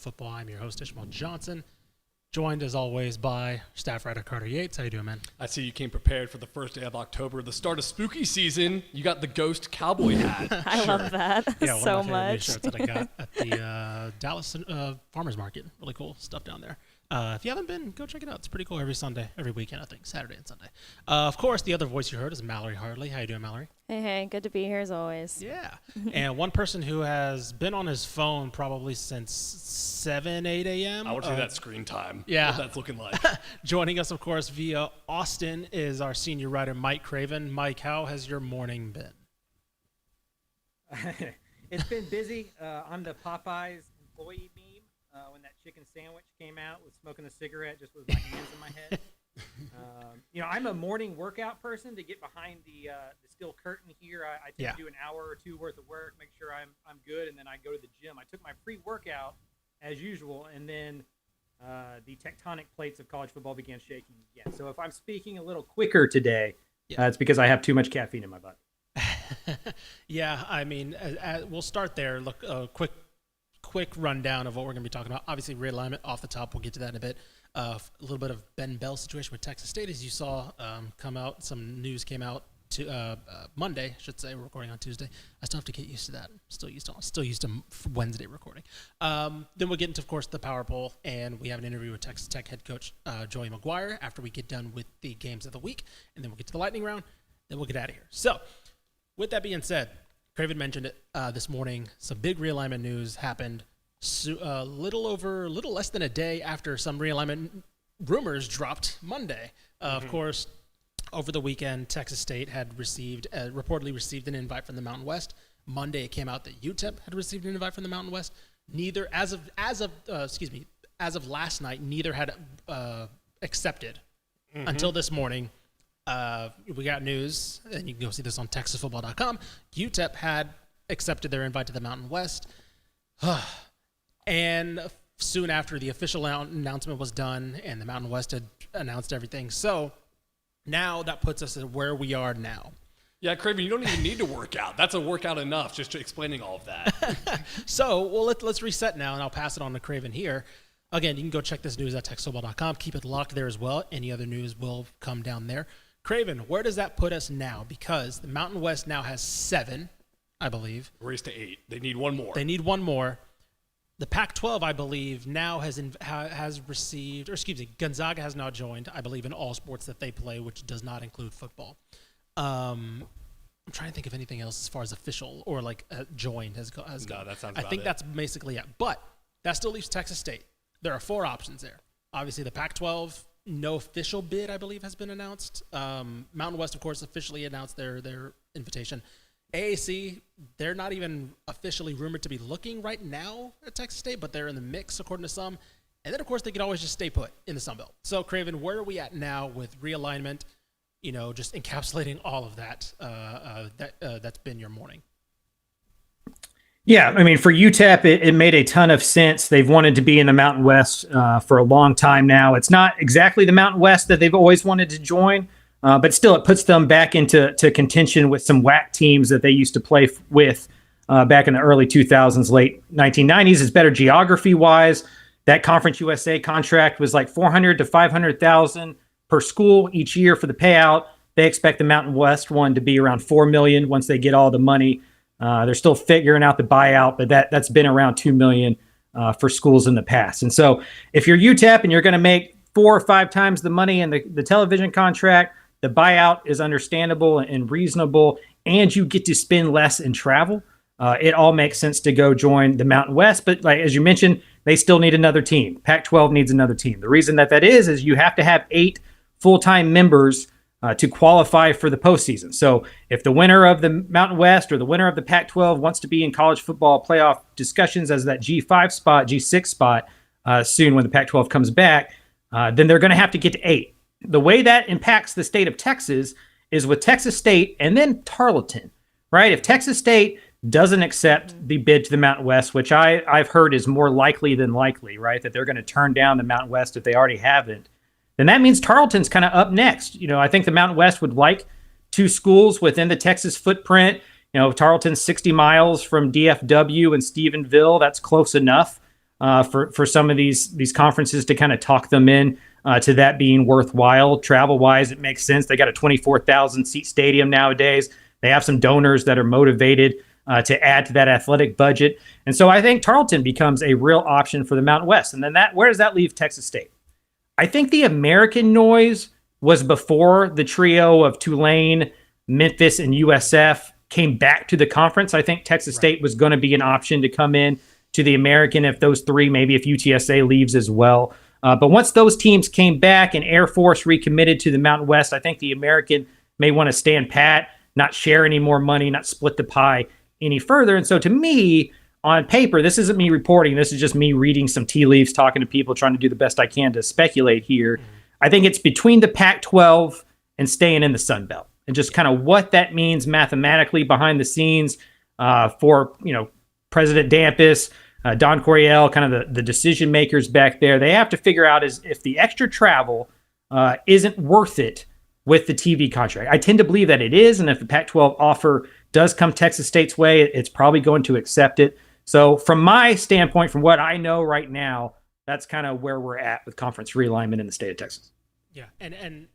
Football. I'm your host, Ishmael Johnson, joined as always by staff writer Carter Yates. How you doing, man? I see you came prepared for the first day of October, the start of spooky season. You got the ghost cowboy hat. I love that so much. One of my favorite new shirts that I got at the Dallas Farmers Market. Really cool stuff down there. If you haven't been, go check it out. It's pretty cool every Sunday, every weekend, I think, Saturday and Sunday. Of course, the other voice you heard is Mallory Hartley. How you doing, Mallory? Hey, good to be here as always. Yeah. And one person who has been on his phone probably since 7, 8 a.m. I want to see that screen time. Yeah. What that's looking like. Joining us, of course, via Austin is our senior writer, Mike Craven. Mike, how has your morning been? It's been busy. I'm the Popeyes employee meme. When that chicken sandwich came out with smoking a cigarette just with my hands in my head. I'm a morning workout person to get behind the steel curtain here. I tend to do an hour or two worth of work, make sure I'm good, and then I go to the gym. I took my pre-workout as usual, and then the tectonic plates of college football began shaking again. So if I'm speaking a little quicker today, it's because I have too much caffeine in my body. Yeah, I mean, we'll start there. Look, quick rundown of what we're going to be talking about. Obviously, realignment off the top. We'll get to that in a bit. A little bit of Ben Bell's situation with Texas State, as you saw come out. Some news came out to Monday, I should say. We're recording on Tuesday. I still have to get used to that. Still used to Wednesday recording. Then we'll get into, of course, the Power Poll, and we have an interview with Texas Tech head coach Joey McGuire after we get done with the games of the week, and then we'll get to the lightning round. Then we'll get out of here. So, with that being said, Craven mentioned it this morning. Some big realignment news happened a little less than a day after some realignment rumors dropped Monday. Of course, over the weekend, Texas State had reportedly received an invite from the Mountain West. Monday, it came out that UTEP had received an invite from the Mountain West. Neither, as of last night, neither had accepted until this morning. We got news, and you can go see this on TexasFootball.com. UTEP had accepted their invite to the Mountain West. And soon after, the official announcement was done, and the Mountain West had announced everything. So now that puts us at where we are now. Yeah, Craven, you don't even need to work out. That's a workout enough, just explaining all of that. So, let's reset now, and I'll pass it on to Craven here. Again, you can go check this news at TexasFootball.com. Keep it locked there as well. Any other news will come down there. Craven, where does that put us now? Because the Mountain West now has 7, I believe. Race to 8. They need one more. The Pac-12, I believe, now has received, Gonzaga has now joined, I believe, in all sports that they play, which does not include football. I'm trying to think of anything else as far as official or joined has gone. No, that sounds I think that's basically it. But that still leaves Texas State. There are 4 options there. Obviously, the Pac-12, no official bid, I believe, has been announced. Mountain West, of course, officially announced their invitation. AAC, they're not even officially rumored to be looking right now at Texas State, but they're in the mix, according to some. And then, of course, they could always just stay put in the Sun Belt. So, Craven, where are we at now with realignment, just encapsulating all of that that's been your morning? Yeah, I mean, for UTEP, it made a ton of sense. They've wanted to be in the Mountain West for a long time now. It's not exactly the Mountain West that they've always wanted to join, but still it puts them back into contention with some WAC teams that they used to play with back in the early 2000s, late 1990s. It's better geography-wise. That Conference USA contract was like $400,000 to $500,000 per school each year for the payout. They expect the Mountain West one to be around $4 million once they get all the money. They're still figuring out the buyout, but that's been around $2 million for schools in the past. And so if you're UTEP and you're going to make 4 or 5 times the money in the television contract, the buyout is understandable and reasonable, and you get to spend less in travel. It all makes sense to go join the Mountain West. But as you mentioned, they still need another team. Pac-12 needs another team. The reason that is you have to have 8 full-time members to qualify for the postseason. So if the winner of the Mountain West or the winner of the Pac-12 wants to be in college football playoff discussions as that G5 spot, G6 spot soon when the Pac-12 comes back, then they're going to have to get to 8. The way that impacts the state of Texas is with Texas State and then Tarleton, right? If Texas State doesn't accept the bid to the Mountain West, which I've heard is more likely than likely, right? That they're going to turn down the Mountain West if they already haven't. Then that means Tarleton's kind of up next. I think the Mountain West would like 2 schools within the Texas footprint. Tarleton's 60 miles from DFW and Stephenville. That's close enough. for some of these conferences to kind of talk them in to that being worthwhile. Travel wise, it makes sense. They got a 24,000 seat stadium nowadays. They have some donors that are motivated to add to that athletic budget. And so I think Tarleton becomes a real option for the Mountain West. And then where does that leave Texas State? I think the American noise was before the trio of Tulane, Memphis, and USF came back to the conference. I think Texas State was going to be an option to come in to the American if those three, maybe if UTSA leaves as well. But once those teams came back and Air Force recommitted to the Mountain West, I think the American may want to stand pat, not share any more money, not split the pie any further. And so to me, on paper, this isn't me reporting. This is just me reading some tea leaves, talking to people, trying to do the best I can to speculate here. I think it's between the Pac-12 and staying in the Sun Belt, and just kind of what that means mathematically behind the scenes for President Dampus, Don Coryell, kind of the decision makers back there. They have to figure out is if the extra travel isn't worth it with the TV contract. I tend to believe that it is, and if the Pac-12 offer does come Texas State's way, it's probably going to accept it. So from my standpoint, from what I know right now, that's kind of where we're at with conference realignment in the state of Texas. Yeah, and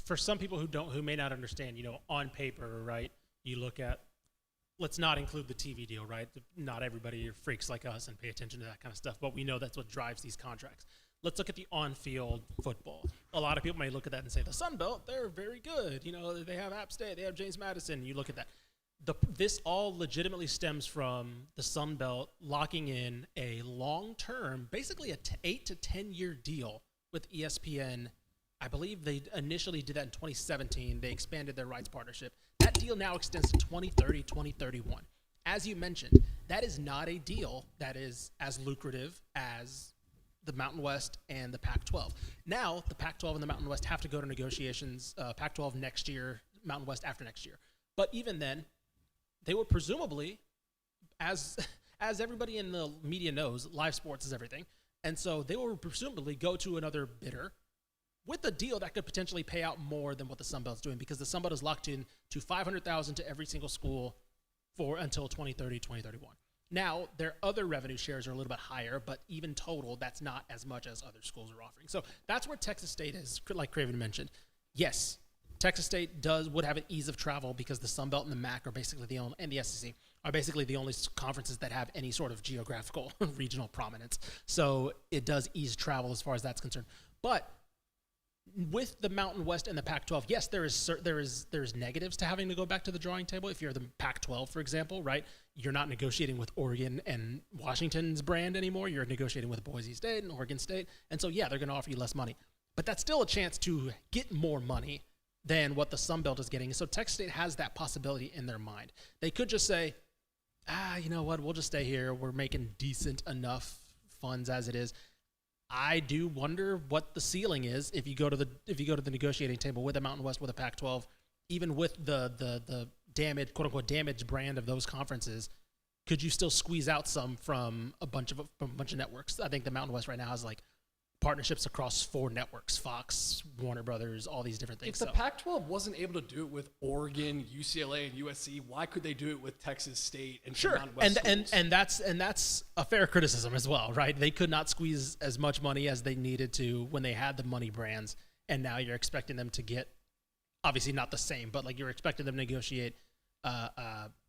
for some people who may not understand, on paper, right, you look at, let's not include the TV deal, right? Not everybody are freaks like us and pay attention to that kind of stuff, but we know that's what drives these contracts. Let's look at the on-field football. A lot of people may look at that and say, the Sun Belt, they're very good. They have App State, they have James Madison. You look at that. This all legitimately stems from the Sun Belt locking in a long-term, basically 8 to 10-year deal with ESPN. I believe they initially did that in 2017. They expanded their rights partnership. That deal now extends to 2030, 2031. As you mentioned, that is not a deal that is as lucrative as the Mountain West and the Pac-12. Now, the Pac-12 and the Mountain West have to go to negotiations, Pac-12 next year, Mountain West after next year. But even then, they would presumably, as everybody in the media knows, live sports is everything. And so they will presumably go to another bidder with a deal that could potentially pay out more than what the Sun Belt's doing, because the Sun Belt is locked in to $500,000 to every single school until 2030, 2031. Now, their other revenue shares are a little bit higher, but even total, that's not as much as other schools are offering. So that's where Texas State is, like Craven mentioned. Yes, Texas State would have an ease of travel because the Sun Belt and the MAC are basically and the SEC are basically the only conferences that have any sort of geographical regional prominence. So it does ease travel as far as that's concerned. But with the Mountain West and the Pac-12, yes, there is negatives to having to go back to the drawing table. If you're the Pac-12, for example, right, you're not negotiating with Oregon and Washington's brand anymore. You're negotiating with Boise State and Oregon State. And so, yeah, they're going to offer you less money. But that's still a chance to get more money than what the Sun Belt is getting. So Texas State has that possibility in their mind. They could just say, you know what, we'll just stay here. We're making decent enough funds as it is. I do wonder what the ceiling is if you go to the negotiating table with the Mountain West, with a Pac-12, even with the damaged, quote unquote, damaged brand of those conferences. Could you still squeeze out some from a bunch of networks? I think the Mountain West right now has like partnerships across 4 networks: Fox, Warner Brothers, all these different things. If the Pac-12 wasn't able to do it with Oregon, UCLA, and USC, why could they do it with Texas State and Mountain West schools? And that's a fair criticism as well, right? They could not squeeze as much money as they needed to when they had the money brands, and now you're expecting them to get, obviously not the same, but like you're expecting them to negotiate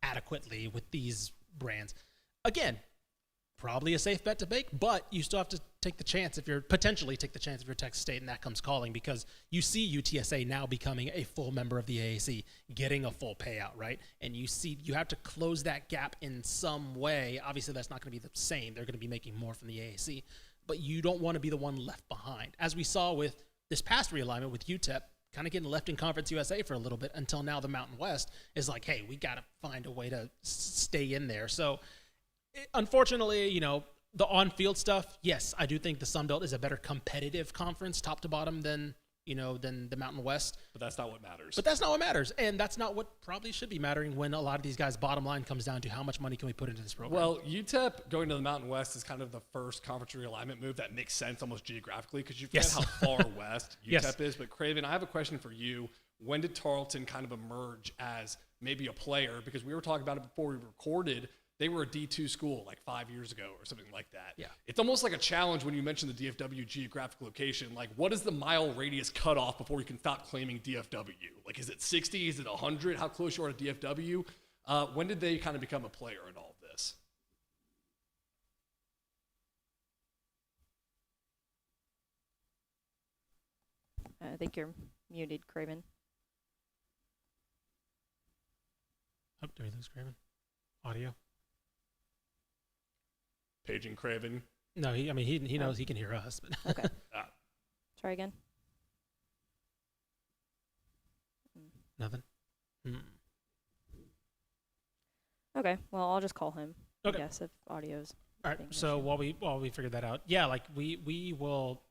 adequately with these brands. Again, probably a safe bet to make, but you still have to take the chance if you're Texas State and that comes calling, because you see UTSA now becoming a full member of the AAC, getting a full payout, right? And you have to close that gap in some way. Obviously, that's not going to be the same. They're going to be making more from the AAC, but you don't want to be the one left behind. As we saw with this past realignment with UTEP, kind of getting left in Conference USA for a little bit until now the Mountain West is like, hey, we got to find a way to stay in there. So unfortunately, the on-field stuff, yes, I do think the Sun Belt is a better competitive conference, top to bottom, than the Mountain West. But that's not what matters. And that's not what probably should be mattering when a lot of these guys' bottom line comes down to how much money can we put into this program. Well, UTEP going to the Mountain West is kind of the first conference realignment move that makes sense almost geographically, because you forget how far west UTEP is. But Craven, I have a question for you. When did Tarleton kind of emerge as maybe a player? Because we were talking about it before we recorded. They were a D2 school like 5 years ago or something like that. Yeah. It's almost like a challenge when you mention the DFW geographic location. Like, what is the mile radius cutoff before you can stop claiming DFW? Like, is it 60? Is it 100? How close you are to DFW? When did they kind of become a player in all of this? I think you're muted, Craven. Oh, do we lose Craven? Audio? Paging Craven. No, he knows he can hear us. But Okay. Try again. Nothing? Okay. Well, I'll just call him. Okay. I guess if audio's. All right. So while we figure that out, yeah, like we will.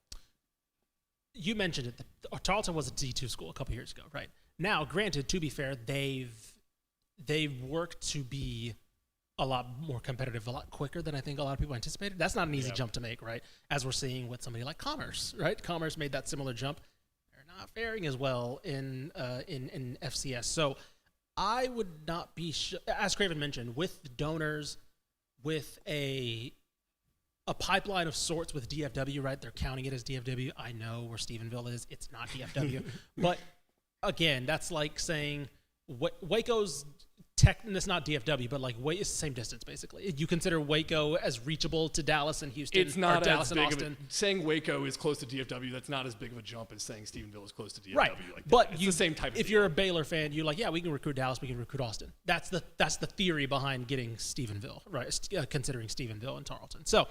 You mentioned it. Tarleton was a D2 school a couple years ago, right? Now, granted, to be fair, they've worked to be a lot more competitive, a lot quicker than I think a lot of people anticipated. That's not an easy jump to make, right? As we're seeing with somebody like Commerce, right? Commerce made that similar jump. They're not faring as well in FCS. So I would not be, as Craven mentioned, with donors, with a pipeline of sorts with DFW, right? They're counting it as DFW. I know where Stephenville is. It's not DFW. But again, that's like saying Waco's it's not DFW, but like it's the same distance basically. You consider Waco as reachable to Dallas and Houston. It's not Dallas as and big Austin. Saying Waco is close to DFW, that's not as big of a jump as saying Stephenville is close to DFW. Right, like but it's the same type of if deal. you're a Baylor fan, you're like, yeah, we can recruit Dallas, we can recruit Austin. That's the theory behind getting Stephenville, right? Considering Stephenville and Tarleton. So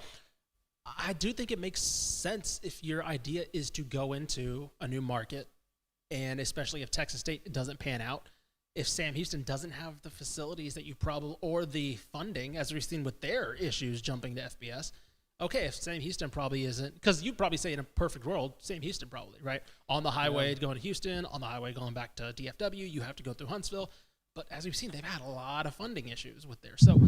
I do think it makes sense if your idea is to go into a new market, and especially if Texas State doesn't pan out. If Sam Houston doesn't have the facilities that you probably, or the funding, as we've seen with their issues jumping to FBS, okay, if Sam Houston probably isn't, because you'd probably say in a perfect world, Sam Houston probably, right? On the highway going to Houston, on the highway going back to DFW, you have to go through Huntsville. But as we've seen, they've had a lot of funding issues with there. So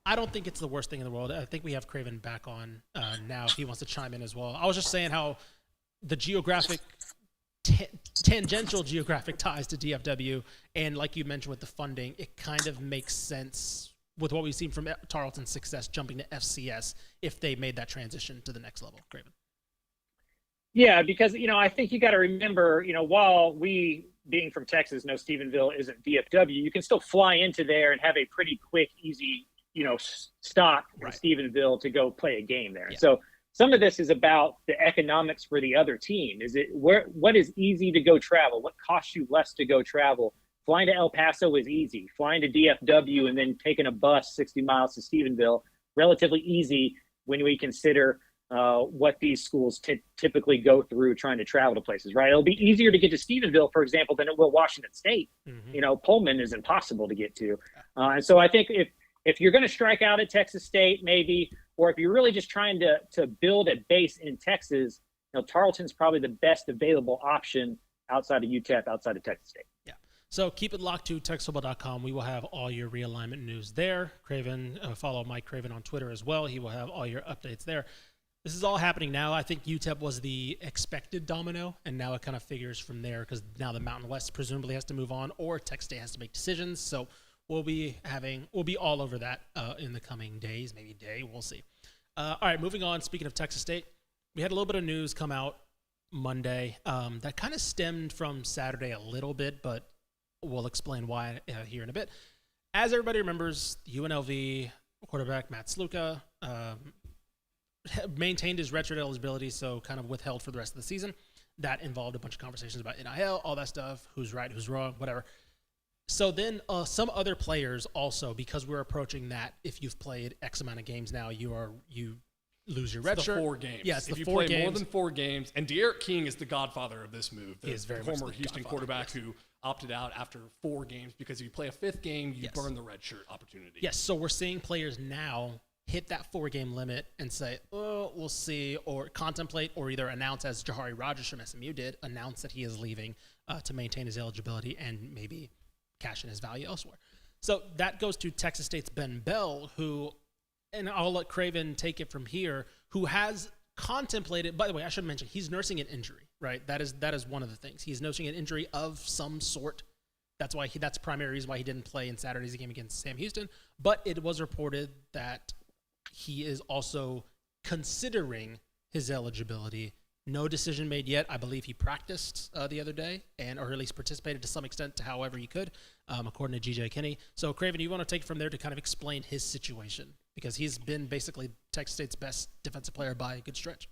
I don't think it's the worst thing in the world. I think we have Craven back on now if he wants to chime in as well. I was just saying how the tangential geographic ties to DFW, and like you mentioned with the funding, it kind of makes sense with what we've seen from Tarleton's success jumping to FCS if they made that transition to the next level. Craven. Yeah, because, I think you got to remember, while we, being from Texas, know Stephenville isn't DFW, you can still fly into there and have a pretty quick, easy, stop in Stephenville to go play a game there. Yeah. So some of this is about the economics for the other team. What is easy to go travel? What costs you less to go travel? Flying to El Paso is easy. Flying to DFW and then taking a bus 60 miles to Stephenville, relatively easy when we consider what these schools typically go through trying to travel to places, right? It'll be easier to get to Stephenville, for example, than it will Washington State. Mm-hmm. Pullman is impossible to get to. And so I think if you're going to strike out at Texas State, maybe, or if you're really just trying to build a base in Texas, Tarleton's probably the best available option outside of UTEP, outside of Texas State. Yeah. So keep it locked to TexasFootball.com. We will have all your realignment news there. Craven, follow Mike Craven on Twitter as well. He will have all your updates there. This is all happening now. I think UTEP was the expected domino, and now it kind of figures from there because now the Mountain West presumably has to move on, or Texas State has to make decisions. So we'll be all over that in the coming days, maybe day. We'll see. All right, moving on. Speaking of Texas State, we had a little bit of news come out Monday that kind of stemmed from Saturday a little bit, but we'll explain why here in a bit. As everybody remembers, UNLV quarterback Matt Sluka maintained his redshirt eligibility, so kind of withheld for the rest of the season. That involved a bunch of conversations about NIL, all that stuff, who's right, who's wrong, whatever. So then some other players also, because we're approaching that, if you've played X amount of games now, you lose your red shirt. 4 games. Yes, if you play more than 4 games, and De'Aaron King is the godfather of this move. He is very the much former the Houston quarterback who opted out after 4 games because if you play a 5th game, you burn the red shirt opportunity. Yes, so we're seeing players now hit that 4-game limit and say, oh, we'll see, or contemplate, or either announce, as Jahari Rogers from SMU did, announce that he is leaving to maintain his eligibility and maybe cash in his value elsewhere. So that goes to Texas State's Ben Bell, who, and I'll let Craven take it from here, who has contemplated, by the way, I should mention, he's nursing an injury, right? That is one of the things. He's nursing an injury of some sort That's the primary reason why he didn't play in Saturday's game against Sam Houston. But it was reported that he is also considering his eligibility. No decision made yet. I believe he practiced the other day, or at least participated to some extent to however he could, according to GJ Kinney. So, Craven, you want to take it from there to kind of explain his situation? Because he's been basically Texas State's best defensive player by a good stretch.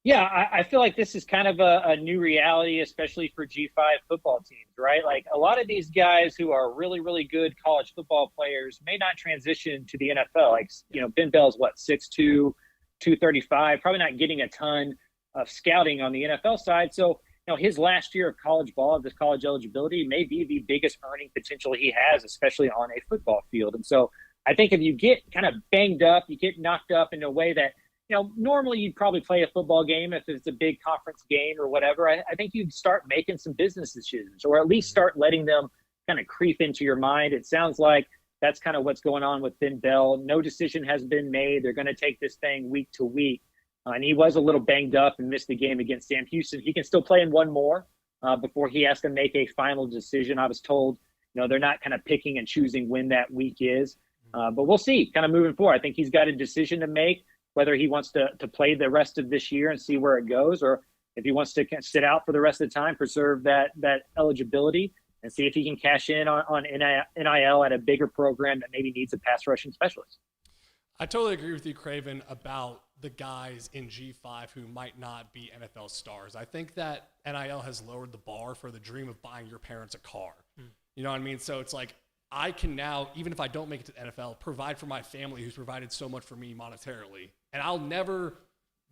Yeah, I feel like this is kind of a new reality, especially for G5 football teams, right? Like a lot of these guys who are really, really good college football players may not transition to the NFL. Like, Ben Bell's 6'2", 235, probably not getting a ton of scouting on the NFL side. So, his last year of college ball, this college eligibility, may be the biggest earning potential he has, especially on a football field. And so I think if you get kind of banged up, you get knocked up in a way that, normally you'd probably play a football game if it's a big conference game or whatever. I think you'd start making some business decisions, or at least start letting them kind of creep into your mind. It sounds like that's kind of what's going on with Ben Bell. No decision has been made. They're going to take this thing week to week. And he was a little banged up and missed the game against Sam Houston. He can still play in one more before he has to make a final decision. I was told, they're not kind of picking and choosing when that week is. But we'll see kind of moving forward. I think he's got a decision to make, whether he wants to play the rest of this year and see where it goes, or if he wants to sit out for the rest of the time, preserve that eligibility, and see if he can cash in on NIL at a bigger program that maybe needs a pass rushing specialist. I totally agree with you, Craven, about the guys in G5 who might not be NFL stars. I think that NIL has lowered the bar for the dream of buying your parents a car. You know what I mean? So it's like, I can now, even if I don't make it to the NFL, provide for my family who's provided so much for me monetarily. And I'll never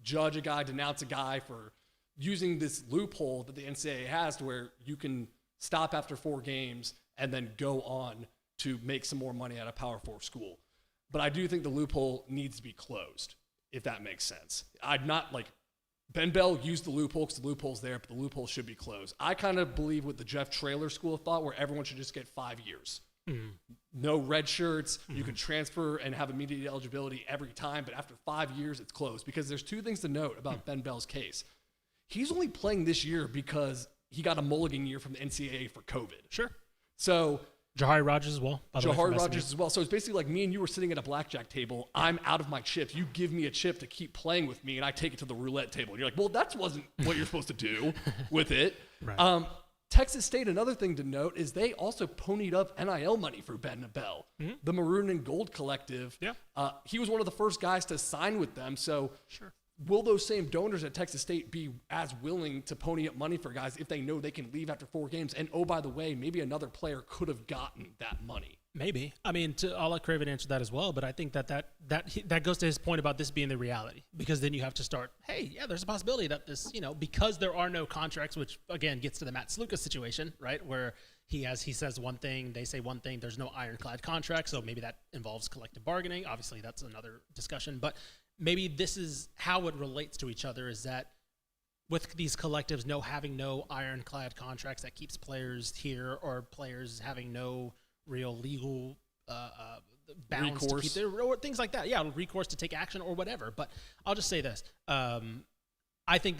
judge a guy, denounce a guy for using this loophole that the NCAA has to where you can stop after 4 games and then go on to make some more money at a Power 4 school. But I do think the loophole needs to be closed, if that makes sense. I'd not like Ben Bell used the loophole because the loophole's there, but the loophole should be closed. I kind of believe with the Jeff Traylor school of thought where everyone should just get 5 years. No red shirts. You can transfer and have immediate eligibility every time, but after 5 years, it's closed. Because there's 2 things to note about Ben Bell's case. He's only playing this year because he got a mulligan year from the NCAA for COVID. Sure. So Jahari Rogers as well. Jahari Rogers as well. So it's basically like me and you were sitting at a blackjack table. I'm out of my chips. You give me a chip to keep playing with me, and I take it to the roulette table. And you're like, well, that wasn't what you're supposed to do with it. Right. Texas State, another thing to note is they also ponied up NIL money for Ben Bell. The Maroon and Gold Collective. Yeah. He was one of the first guys to sign with them. So will those same donors at Texas State be as willing to pony up money for guys if they know they can leave after 4 games? And, oh, by the way, maybe another player could have gotten that money. Maybe. I mean, I'll let Craven answer that as well, but I think that goes to his point about this being the reality, because then you have to start, hey, yeah, there's a possibility that this, because there are no contracts, which, again, gets to the Matt Sluka situation, right, where he says one thing, they say one thing, there's no ironclad contract, so maybe that involves collective bargaining. Obviously, that's another discussion, but maybe this is how it relates to each other, is that with these collectives having no ironclad contracts that keeps players here, or players having no real legal bounds to keep their, or things like that. Yeah, recourse to take action or whatever. But I'll just say this. I think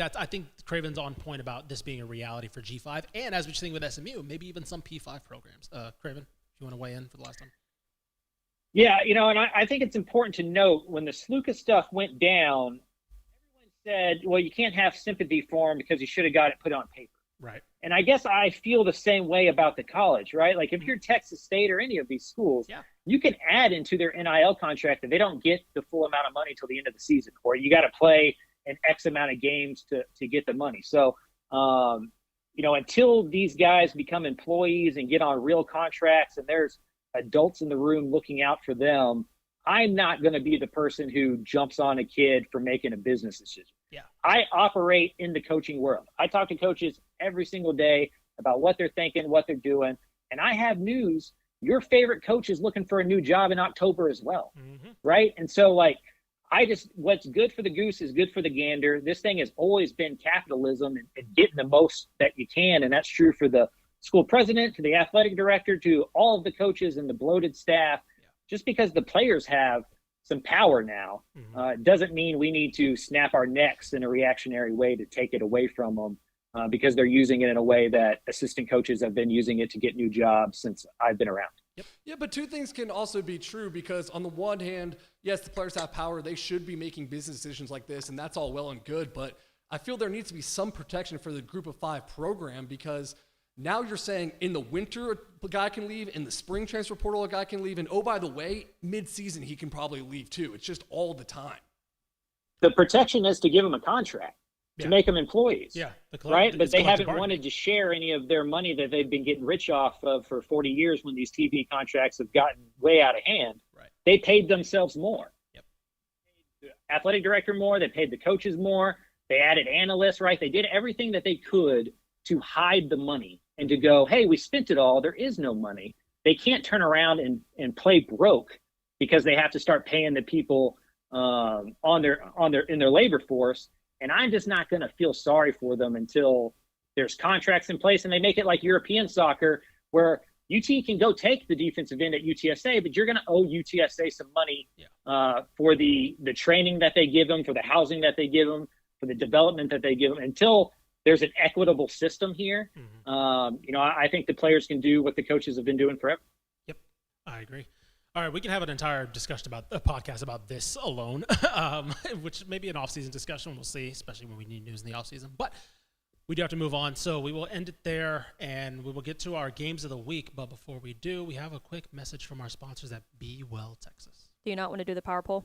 Craven's on point about this being a reality for G5, and as we're seeing with SMU, maybe even some P5 programs. Craven, if you want to weigh in for the last time. Yeah, and I think it's important to note when the Sluka stuff went down, everyone said, well, you can't have sympathy for him because he should have got it put on paper. Right. And I guess I feel the same way about the college, right? Like if you're Texas State or any of these schools, you can add into their NIL contract that they don't get the full amount of money till the end of the season, or you got to play an X amount of games to get the money. So, until these guys become employees and get on real contracts and there's adults in the room looking out for them, I'm not going to be the person who jumps on a kid for making a business decision. Yeah. I operate in the coaching world. I talk to coaches every single day about what they're thinking, what they're doing. And I have news. Your favorite coach is looking for a new job in October as well. Right. And so what's good for the goose is good for the gander. This thing has always been capitalism and getting the most that you can. And that's true for the school president, to the athletic director, to all of the coaches and the bloated staff. Just because the players have some power now doesn't mean we need to snap our necks in a reactionary way to take it away from them because they're using it in a way that assistant coaches have been using it to get new jobs since I've been around. Yep. Yeah, but two things can also be true, because on the one hand, yes, the players have power. They should be making business decisions like this, and that's all well and good. But I feel there needs to be some protection for the Group of Five program, because now you're saying in the winter a guy can leave, in the spring transfer portal a guy can leave, and oh, by the way, mid-season he can probably leave too. It's just all the time. The protection is to give them a contract. To make them employees, right? But they haven't wanted to share any of their money that they've been getting rich off of for 40 years when these TV contracts have gotten way out of hand. Right. They paid themselves more. Yep. The athletic director more. They paid the coaches more. They added analysts, right? They did everything that they could to hide the money and to go, hey, we spent it all. There is no money. They can't turn around and play broke because they have to start paying the people in their labor force. And I'm just not going to feel sorry for them until there's contracts in place and they make it like European soccer, where UT can go take the defensive end at UTSA, but you're going to owe UTSA some money for the training that they give them, for the housing that they give them, for the development that they give them. Until there's an equitable system here, I think the players can do what the coaches have been doing forever. Yep, I agree. All right, we can have an entire discussion about a podcast about this alone, which may be an off-season discussion. We'll see, especially when we need news in the off-season. But we do have to move on, so we will end it there, and we will get to our games of the week. But before we do, we have a quick message from our sponsors at Be Well Texas. Do you not want to do the power poll?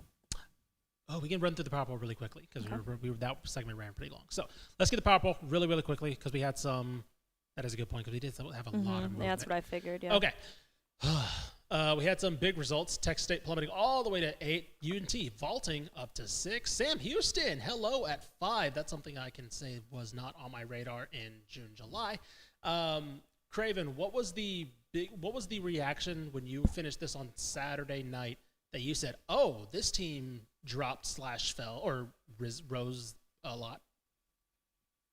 Oh, we can run through the power poll really quickly because that segment ran pretty long. So let's get the power poll really, really quickly because we had some. That is a good point because we did have a lot of movement. Yeah, that's what I figured. Yeah. Okay. We had some big results. Texas State plummeting all the way to 8. UNT vaulting up to 6. Sam Houston, hello at 5. That's something I can say was not on my radar in June, July. Craven, what was the reaction when you finished this on Saturday night that you said, "Oh, this team dropped/fell or rose a lot"?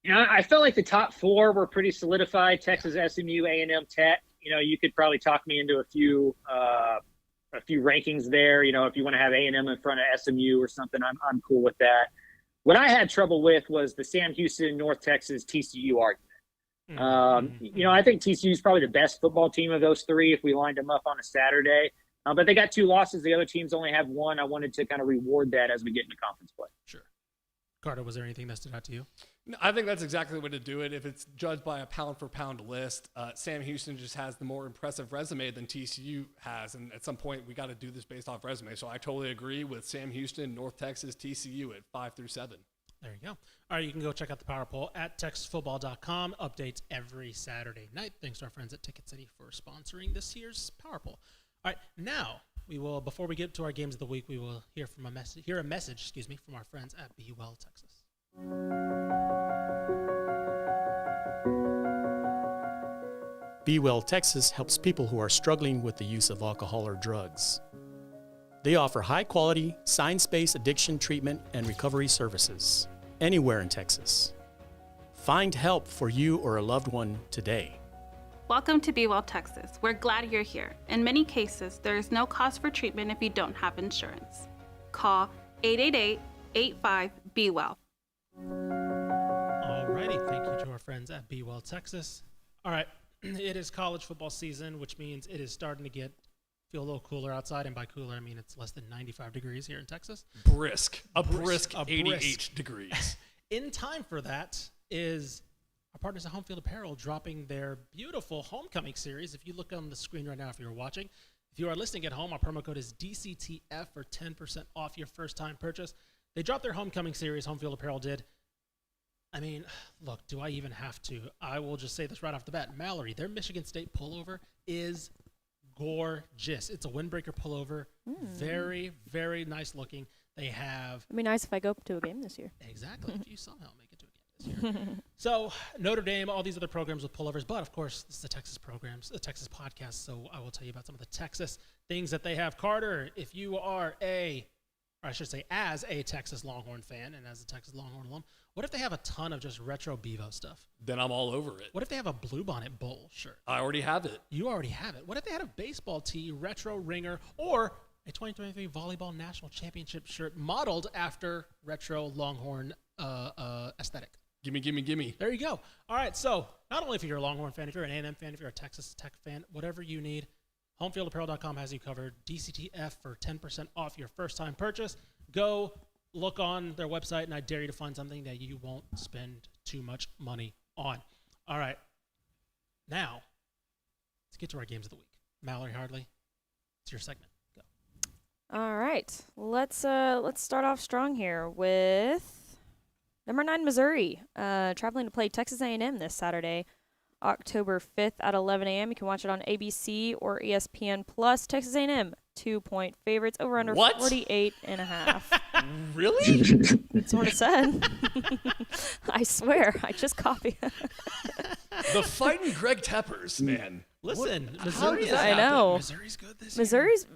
I felt like the top 4 were pretty solidified. Texas, SMU, A&M, Tech. You could probably talk me into a few rankings there. If you want to have A&M in front of SMU or something, I'm cool with that. What I had trouble with was the Sam Houston, North Texas, TCU argument. I think TCU is probably the best football team of those 3 if we lined them up on a Saturday. But they got 2 losses. The other teams only have 1. I wanted to kind of reward that as we get into conference play. Sure. Carter, was there anything that stood out to you? No, I think that's exactly the way to do it. If it's judged by a pound-for-pound list, Sam Houston just has the more impressive resume than TCU has, and at some point we got to do this based off resume. So I totally agree with Sam Houston, North Texas, TCU at 5 through 7. There you go. All right, you can go check out the Power Poll at TexasFootball.com. Updates every Saturday night. Thanks to our friends at Ticket City for sponsoring this year's Power Poll. All right, now we will, before we get to our games of the week, we will hear a message from our friends at Be Well Texas. Be Well Texas helps people who are struggling with the use of alcohol or drugs. They offer high-quality, science-based addiction treatment and recovery services anywhere in Texas. Find help for you or a loved one today. Welcome to Be Well Texas. We're glad you're here. In many cases, there is no cost for treatment if you don't have insurance. Call 888-85-BE-WELL. Alrighty, thank you to our friends at Be Well Texas. All right, it is college football season, which means it is starting to feel a little cooler outside, and by cooler I mean it's less than 95 degrees here in Texas. Brisk 88 degrees. In time for that is our partners at Home Field Apparel dropping their beautiful homecoming series. If you look on the screen right now, if you're watching, if you are listening at home, our promo code is DCTF for 10% off your first time purchase. They dropped their homecoming series, Home Field Apparel did. I mean, look, do I even have to? I will just say this right off the bat. Mallory, their Michigan State pullover is gorgeous. It's a windbreaker pullover. Very, very nice looking. They have... It'd be nice if I go to a game this year. Exactly. If you somehow make it to a game this year. So, Notre Dame, all these other programs with pullovers. But, of course, this is the Texas programs, the Texas podcast. So, I will tell you about some of the Texas things that they have. Carter, if you are as a Texas Longhorn fan and as a Texas Longhorn alum, what if they have a ton of just retro Bevo stuff? Then I'm all over it. What if they have a Bluebonnet Bowl shirt? I already have it. You already have it. What if they had a baseball tee, retro ringer, or a 2023 Volleyball National Championship shirt modeled after retro Longhorn aesthetic? Gimme. There you go. All right, so not only if you're a Longhorn fan, if you're an A&M fan, if you're a Texas Tech fan, whatever you need, homefieldapparel.com has you covered. DCTF for 10% off your first-time purchase. Go look on their website, and I dare you to find something that you won't spend too much money on. All right, now let's get to our games of the week. Mallory Hardley, it's your segment. Go. All right, let's start off strong here with number 9 Missouri, traveling to play Texas A&M this Saturday, October 5th at 11 a.m. You can watch it on ABC or ESPN Plus. Texas A&M 2-point favorites, over under 48.5. Really? That's what it said. I swear, I just copied. The fighting Greg Teppers, man. Listen, Missouri. I know. Missouri's good this Missouri's.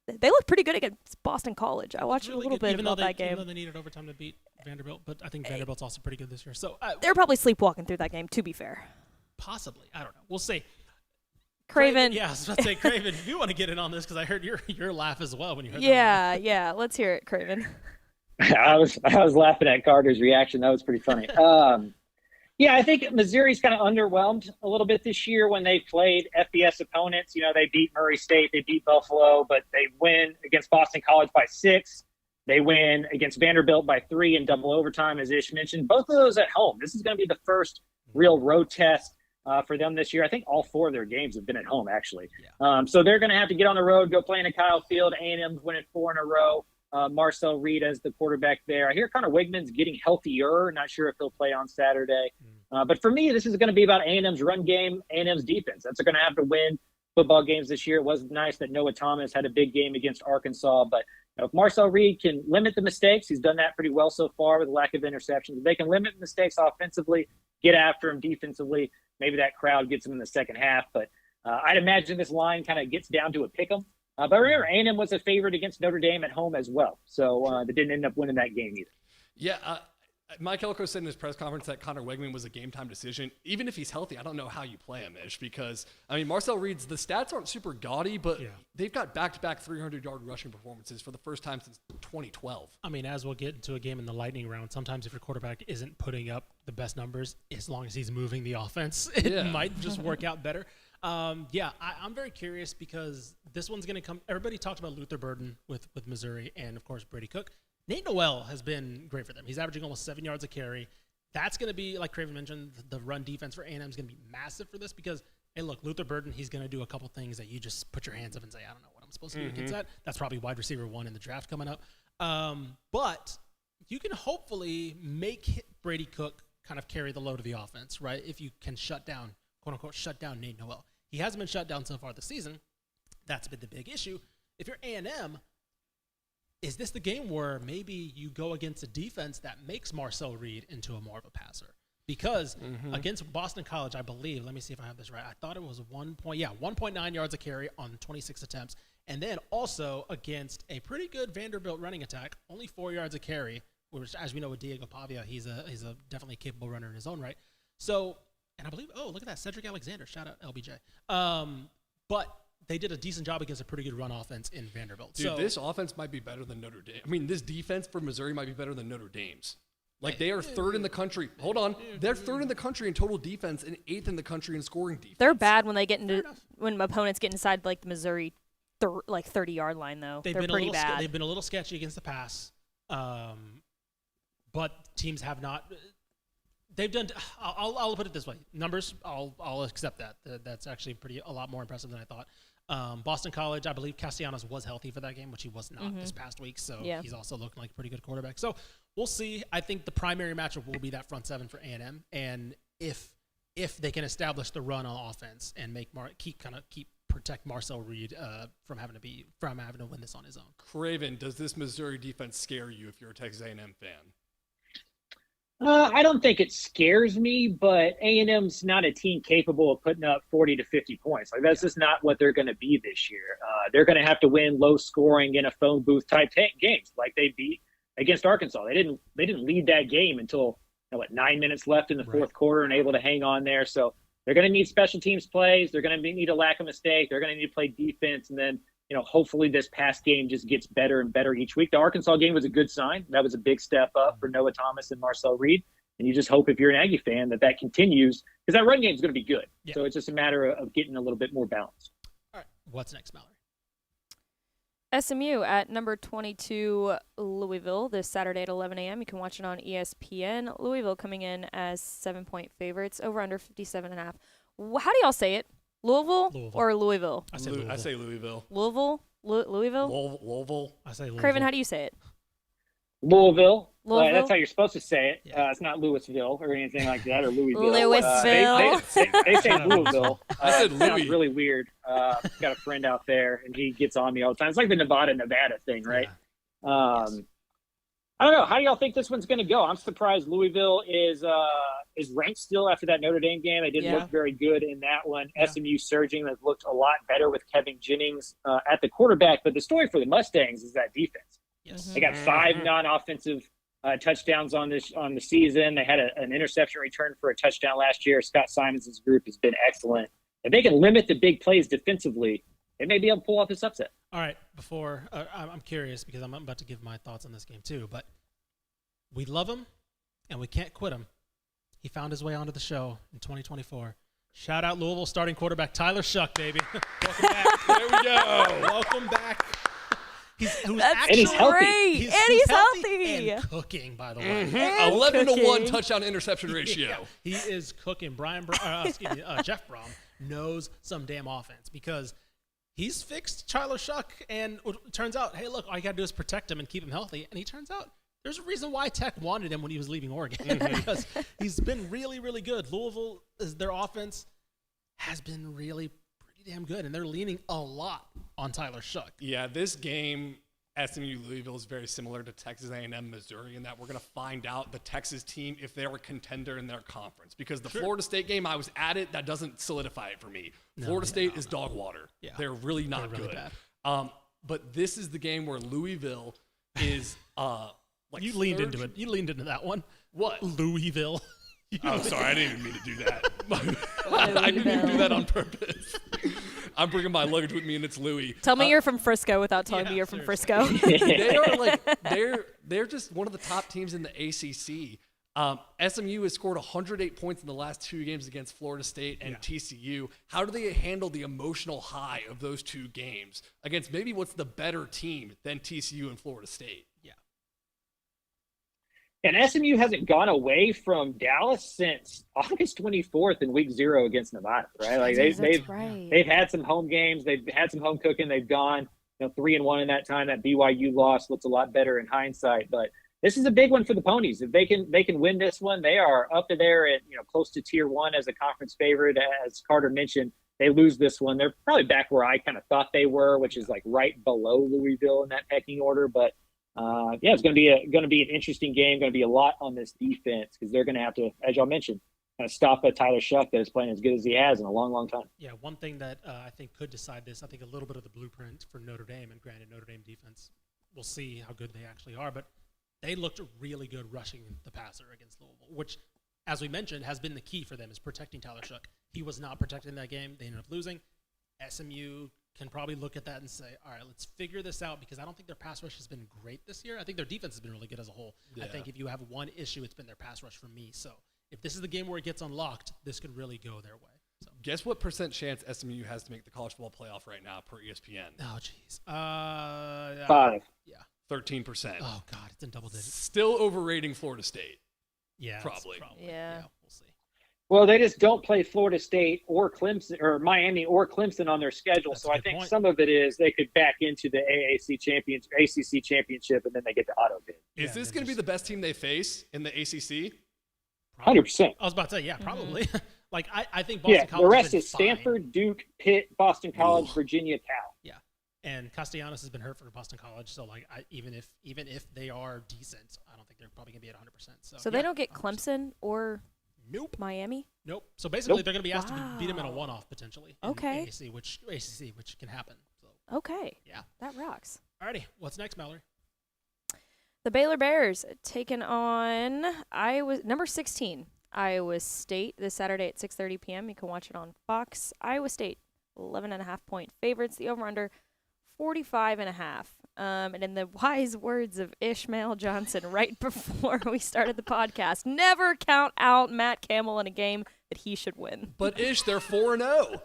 They look pretty good against Boston College. I watched really a little good, bit about that game. Even though they needed overtime to beat Vanderbilt, but I think Vanderbilt's also pretty good this year. So They're probably sleepwalking through that game, to be fair. possibly, I don't know. We'll see. Craven. Yeah, I was about to say, Craven, if you want to get in on this, because I heard your laugh as well when you heard that. Yeah. Let's hear it, Craven. I was laughing at Carter's reaction. That was pretty funny. Yeah, I think Missouri's kind of underwhelmed a little bit this year when they played FBS opponents. You know, they beat Murray State, they beat Buffalo, but they win against Boston College by 6. They win against Vanderbilt by 3 in double overtime, as Ish mentioned. Both of those at home. This is going to be the first real road test for them this year. I think all 4 of their games have been at home, actually. Yeah. So they're going to have to get on the road, go play in a Kyle Field. A&M's winning 4 in a row. Marcel Reed as the quarterback there. I hear Connor Wigman's getting healthier. Not sure if he'll play on Saturday. But for me, this is going to be about A&M's run game, A&M's defense. That's going to have to win football games this year. It was nice that Noah Thomas had a big game against Arkansas. But if Marcel Reed can limit the mistakes, he's done that pretty well so far with a lack of interceptions. If they can limit mistakes offensively, get after him defensively, maybe that crowd gets him in the second half. But I'd imagine this line kind of gets down to a pick 'em. But remember, A&M was a favorite against Notre Dame at home as well. So they didn't end up winning that game either. Yeah, Mike Elko said in his press conference that Connor Wegman was a game-time decision. Even if he's healthy, I don't know how you play him, Ish, because, I mean, Marcel Reed's, the stats aren't super gaudy, but they've got back-to-back 300-yard rushing performances for the first time since 2012. I mean, as we'll get into a game in the lightning round, sometimes if your quarterback isn't putting up the best numbers, as long as he's moving the offense, it might just work out better. I'm very curious because this one's going to come. Everybody talked about Luther Burden with Missouri and, of course, Brady Cook. Nate Noel has been great for them. He's averaging almost 7 yards a carry. That's going to be, like Craven mentioned, the run defense for A&M is going to be massive for this because, hey, look, Luther Burden, he's going to do a couple things that you just put your hands up and say, I don't know what I'm supposed to do against that. That's probably wide receiver 1 in the draft coming up. But you can hopefully make Brady Cook kind of carry the load of the offense, right, if you can shut down, quote-unquote, shut down Nate Noel. He hasn't been shut down so far this season. That's been the big issue. If you're A&M, is this the game where maybe you go against a defense that makes Marcel Reed into a more of a passer? Because against Boston College, I believe, let me see if I have this right, I thought it was 1.9 yards a carry on 26 attempts. And then also against a pretty good Vanderbilt running attack, only 4 yards a carry, which, as we know with Diego Pavia, he's a definitely capable runner in his own right. So, and I believe, look at that, Cedric Alexander, shout out LBJ. But they did a decent job against a pretty good run offense in Vanderbilt. Dude, this offense might be better than Notre Dame. I mean, this defense for Missouri might be better than Notre Dame's. Like, they are third in the country. Hold on. They're third in the country in total defense and 8th in the country in scoring defense. They're bad when they get into when opponents get inside like the Missouri 30-yard line, though. They're pretty bad. They've been a little sketchy against the pass, but teams have not. They've done. I'll put it this way: numbers. I'll accept that. That's actually a lot more impressive than I thought. Boston College, I believe Castellanos was healthy for that game, which he was not this past week. So he's also looking like a pretty good quarterback. So we'll see. I think the primary matchup will be that front seven for A&M, and if they can establish the run on offense and make protect Marcel Reed from having to win this on his own. Craven, does this Missouri defense scare you if you're a Texas A&M fan? I don't think it scares me, but A&M's not a team capable of putting up 40 to 50 points. Like, that's just not what they're going to be this year. They're going to have to win low scoring in a phone booth type games like they beat against Arkansas. They didn't lead that game until 9 minutes left in the fourth quarter and able to hang on there. So they're going to need special teams plays. They're going to need a lack of mistake. They're going to need to play defense. And then, hopefully this pass game just gets better and better each week. The Arkansas game was a good sign. That was a big step up for Noah Thomas and Marcel Reed. And you just hope, if you're an Aggie fan, that continues, because that run game is going to be good. Yeah. So it's just a matter of getting a little bit more balance. All right. What's next, Mallory? SMU at number 22 Louisville this Saturday at 11 a.m. You can watch it on ESPN. Louisville coming in as 7-point favorites, over under 57.5. How do y'all say it? Louisville or Louisville? I say Louisville. I say Louisville. Louisville? Louisville? Louisville. I say Louisville. Craven, how do you say it? Louisville. Louisville? That's how you're supposed to say it. Yeah. It's not Louisville or anything like that, or Louisville. Louisville. They say Louisville. I said It sounds Louis. really weird. Got a friend out there, and he gets on me all the time. It's like the Nevada thing, right? Yes. I don't know. How do y'all think this one's going to go? I'm surprised Louisville is ranked still after that Notre Dame game. They didn't look very good in that one. Yeah. SMU surging. They've looked a lot better with Kevin Jennings at the quarterback. But the story for the Mustangs is that defense. Yes. They got 5 non-offensive touchdowns on the season. They had an interception return for a touchdown last year. Scott Simons's group has been excellent. If they can limit the big plays defensively, they may be able to pull off this upset. All right. Before I'm curious, because I'm about to give my thoughts on this game too, but we love him and we can't quit him. He found his way onto the show in 2024. Shout out Louisville starting quarterback Tyler Shuck, baby. Welcome back. There we go. Welcome back. He's he's healthy. Great. He's healthy. and cooking, by the way. 11-to-1 touchdown interception ratio. Yeah, he is cooking. Jeff Brom knows some damn offense, because he's fixed Tyler Shuck, and it turns out, hey, look, all you got to do is protect him and keep him healthy. And he turns out there's a reason why Tech wanted him when he was leaving Oregon, because he's been really, really good. Louisville, their offense has been really pretty damn good, and they're leaning a lot on Tyler Shuck. Yeah, this game, SMU Louisville, is very similar to Texas A&M Missouri in that we're going to find out the Texas team if they're a contender in their conference. Because the Florida State game, I was at it, that doesn't solidify it for me. Florida State is dog water. Yeah. They're really not They're really good. bad. But this is the game where Louisville is like You leaned into it. You leaned into that one. What? Louisville. Oh, sorry, I didn't even mean to do that. I didn't even do that on purpose. I'm bringing my luggage with me, and it's Louis. Tell me you're from Frisco without telling me you're from Frisco. They are they're just one of the top teams in the ACC. SMU has scored 108 points in the last 2 games against Florida State and TCU. How do they handle the emotional high of those 2 games against maybe what's the better team than TCU and Florida State? Yeah. And SMU hasn't gone away from Dallas since August 24th in week 0 against Nevada, right? Like they've had some home games, they've had some home cooking, they've gone 3-1 in that time. That BYU loss looks a lot better in hindsight, but this is a big one for the Ponies. If they can win this one, they are up to there at close to tier 1 as a conference favorite. As Carter mentioned, they lose this one, they're probably back where I kind of thought they were, which is like right below Louisville in that pecking order. But it's going to be an interesting game. Going to be a lot on this defense, because they're going to have to, as y'all mentioned, kind of stop a Tyler Shuck that is playing as good as he has in a long, long time. Yeah, one thing that I think could decide this, I think a little bit of the blueprint for Notre Dame, and granted Notre Dame defense, we'll see how good they actually are, but they looked really good rushing the passer against Louisville, which, as we mentioned, has been the key for them, is protecting Tyler Shuck. He was not protected in that game. They ended up losing. SMU can probably look at that and say, all right, let's figure this out, because I don't think their pass rush has been great this year. I think their defense has been really good as a whole. Yeah. I think if you have one issue, it's been their pass rush for me. So if this is the game where it gets unlocked, this could really go their way. So. Guess what % chance SMU has to make the college football playoff right now per ESPN? Oh, jeez. 5. Yeah. 13%. Oh, God, it's in double digits. Still overrating Florida State. Yeah. Probably. Yeah. We'll see. Well, they just don't play Florida State or Clemson or Miami or Clemson on their schedule. That's so I think some of it is they could back into the ACC championship, and then they get the auto bid. Is this going to be the best team they face in the ACC? 100%. I was about to say, yeah, probably. Like, I think Boston College the rest is Stanford, fine. Duke, Pitt, Boston College, Virginia, Cal. Yeah. And Castellanos has been hurt for Boston College, so like even if they are decent, I don't think they're probably gonna be at 100%. So they don't get Clemson or Miami. Nope. So basically, they're gonna be asked to beat them in a one-off potentially. In Okay. ACC, which can happen. So. Okay. Yeah. That rocks. Alrighty. What's next, Mallory? The Baylor Bears taking on number 16 Iowa State this Saturday at 6:30 p.m. You can watch it on Fox. Iowa State 11.5 point favorites. The over/under 45.5. And in the wise words of Ishmael Johnson right before we started the podcast, never count out Matt Campbell in a game that he should win. But Ish, they're 4-0.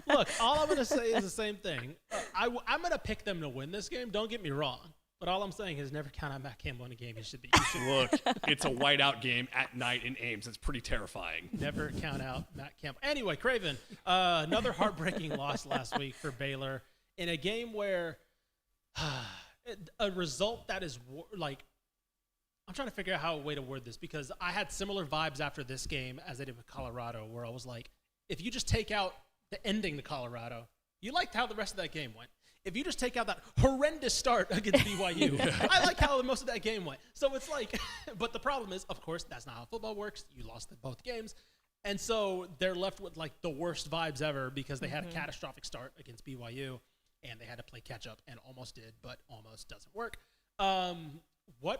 Look, all I'm going to say is the same thing. I'm going to pick them to win this game. Don't get me wrong. But all I'm saying is never count out Matt Campbell in a game. He should be. Look, it's a whiteout game at night in Ames. It's pretty terrifying. Never count out Matt Campbell. Anyway, Craven, another heartbreaking loss last week for Baylor in a game where a result that is like, I'm trying to figure out how a way to word this because I had similar vibes after this game as I did with Colorado, where I was like, if you just take out the ending to Colorado, you liked how the rest of that game went. If you just take out that horrendous start against BYU, I like how most of that game went. So it's like, but the problem is, of course, that's not how football works. You lost both games. And so they're left with like the worst vibes ever because they had a catastrophic start against BYU and they had to play catch up and almost did, but almost doesn't work. What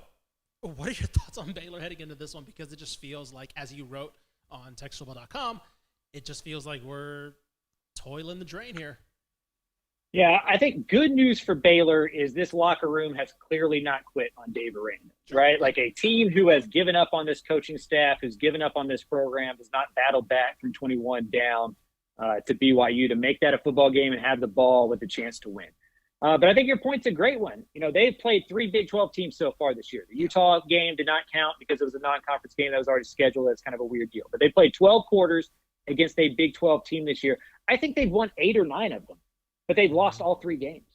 are your thoughts on Baylor heading into this one? Because it just feels like, as you wrote on textfootball.com, it just feels like we're toiling the drain here. Yeah, I think good news for Baylor is this locker room has clearly not quit on Dave Aranda, right? Like a team who has given up on this coaching staff, who's given up on this program, has not battled back from 21 down to BYU to make that a football game and have the ball with a chance to win. But I think your point's a great one. You know, they've played 3 Big 12 teams so far this year. The Utah game did not count because it was a non-conference game that was already scheduled. That's kind of a weird deal. But they played 12 quarters against a Big 12 team this year. I think they've won 8 or 9 of them. But they've lost all 3 games.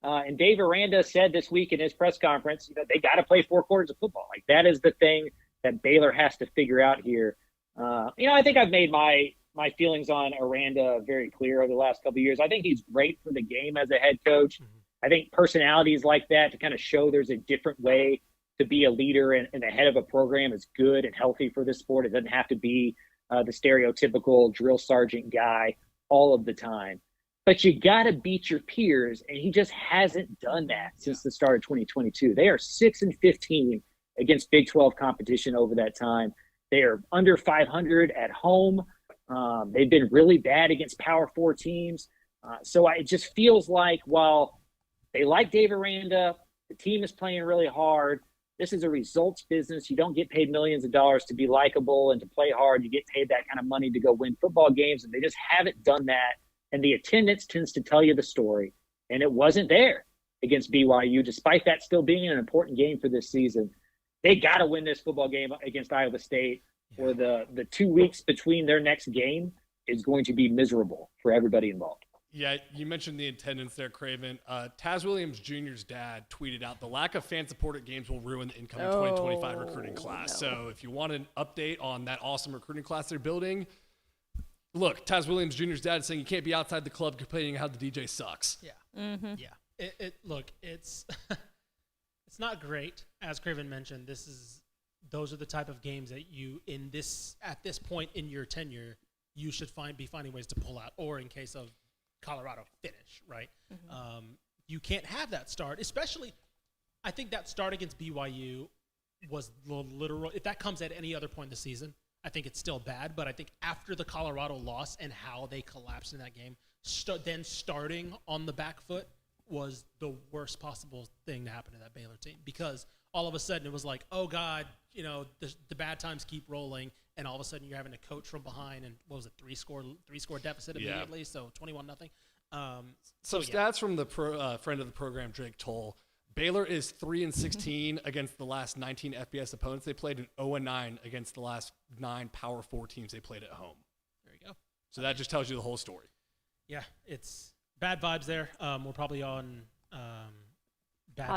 And Dave Aranda said this week in his press conference, you know, they got to play 4 quarters of football. Like that is the thing that Baylor has to figure out here. You know, I think I've made my feelings on Aranda very clear over the last couple of years. I think he's great for the game as a head coach. I think personalities like that to kind of show there's a different way to be a leader and the head of a program is good and healthy for the sport. It doesn't have to be the stereotypical drill sergeant guy all of the time. But you got to beat your peers, and he just hasn't done that since the start of 2022. They are 6-15 against Big 12 competition over that time. They are under 500 at home. They've been really bad against Power 4 teams. So it just feels like while they like Dave Aranda, the team is playing really hard. This is a results business. You don't get paid millions of dollars to be likable and to play hard. You get paid that kind of money to go win football games, and they just haven't done that. And the attendance tends to tell you the story. And it wasn't there against BYU, despite that still being an important game for this season. They got to win this football game against Iowa State, or the 2 weeks between their next game is going to be miserable for everybody involved. Yeah, you mentioned the attendance there, Craven. Taz Williams Jr.'s dad tweeted out, the lack of fan support at games will ruin the incoming 2025 recruiting class. No. So if you want an update on that awesome recruiting class they're building, look, Taz Williams Jr.'s dad is saying you can't be outside the club complaining how the DJ sucks. Yeah. Yeah. Look, it's it's not great. As Craven mentioned, those are the type of games that you at this point in your tenure, you should be finding ways to pull out, or in case of Colorado, finish, right? You can't have that start, especially I think that start against BYU was the literal, if that comes at any other point in the season, I think it's still bad, but I think after the Colorado loss and how they collapsed in that game, then starting on the back foot was the worst possible thing to happen to that Baylor team, because all of a sudden it was like, oh God, you know, the bad times keep rolling, and all of a sudden you're having to coach from behind, and what was it, three score deficit immediately, so 21-0. So stats from the friend of the program, Drake Toll. Baylor is 3-16 against the last 19 FBS opponents they played, and 0-9 against the last 9 Power 4 teams they played at home. There you go. So that just tells you the whole story. Yeah, it's bad vibes there. We're probably on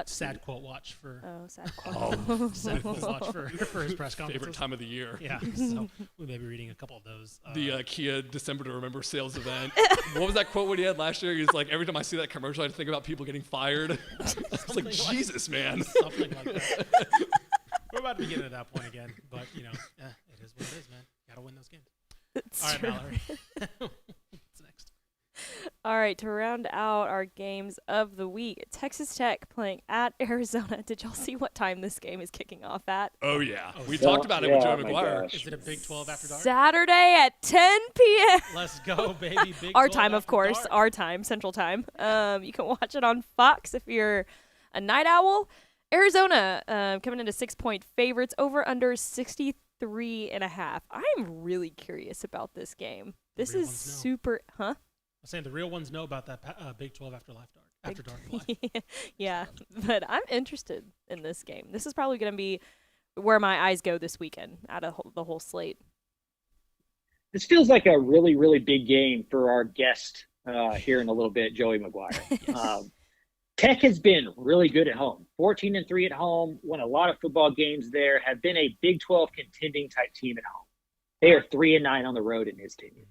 sad quote watch for. Oh, sad quote. Sad quote watch for his press conference. Favorite time of the year. Yeah, so we may be reading a couple of those. The Kia December to Remember sales event. What was that quote what he had last year? He was like, every time I see that commercial, I think about people getting fired. It's like, Jesus, man. Something like that. We're about to be getting to that point again, but it is what it is, man. Got to win those games. All right, Mallory. What's next? All right, to round out our games of the week, Texas Tech playing at Arizona. Did y'all see what time this game is kicking off at? Oh, yeah. We talked about it with Joey McGuire. Is it a Big 12 after dark? Saturday at 10 p.m. Let's go, baby. Big Our 12 time, of after course. dark. Our time, Central Time. You can watch it on Fox if you're a night owl. Arizona coming into 6-point favorites, over under 63.5. I'm really curious about this game. This is super, huh? I'm saying the real ones know about that Big 12 after dark play. Yeah, but I'm interested in this game. This is probably going to be where my eyes go this weekend out of the whole slate. This feels like a really, really big game for our guest here in a little bit, Joey McGuire. Yes. Tech has been really good at home. 14-3 at home, won a lot of football games there, have been a Big 12 contending type team at home. They are 3-9 on the road in his opinion.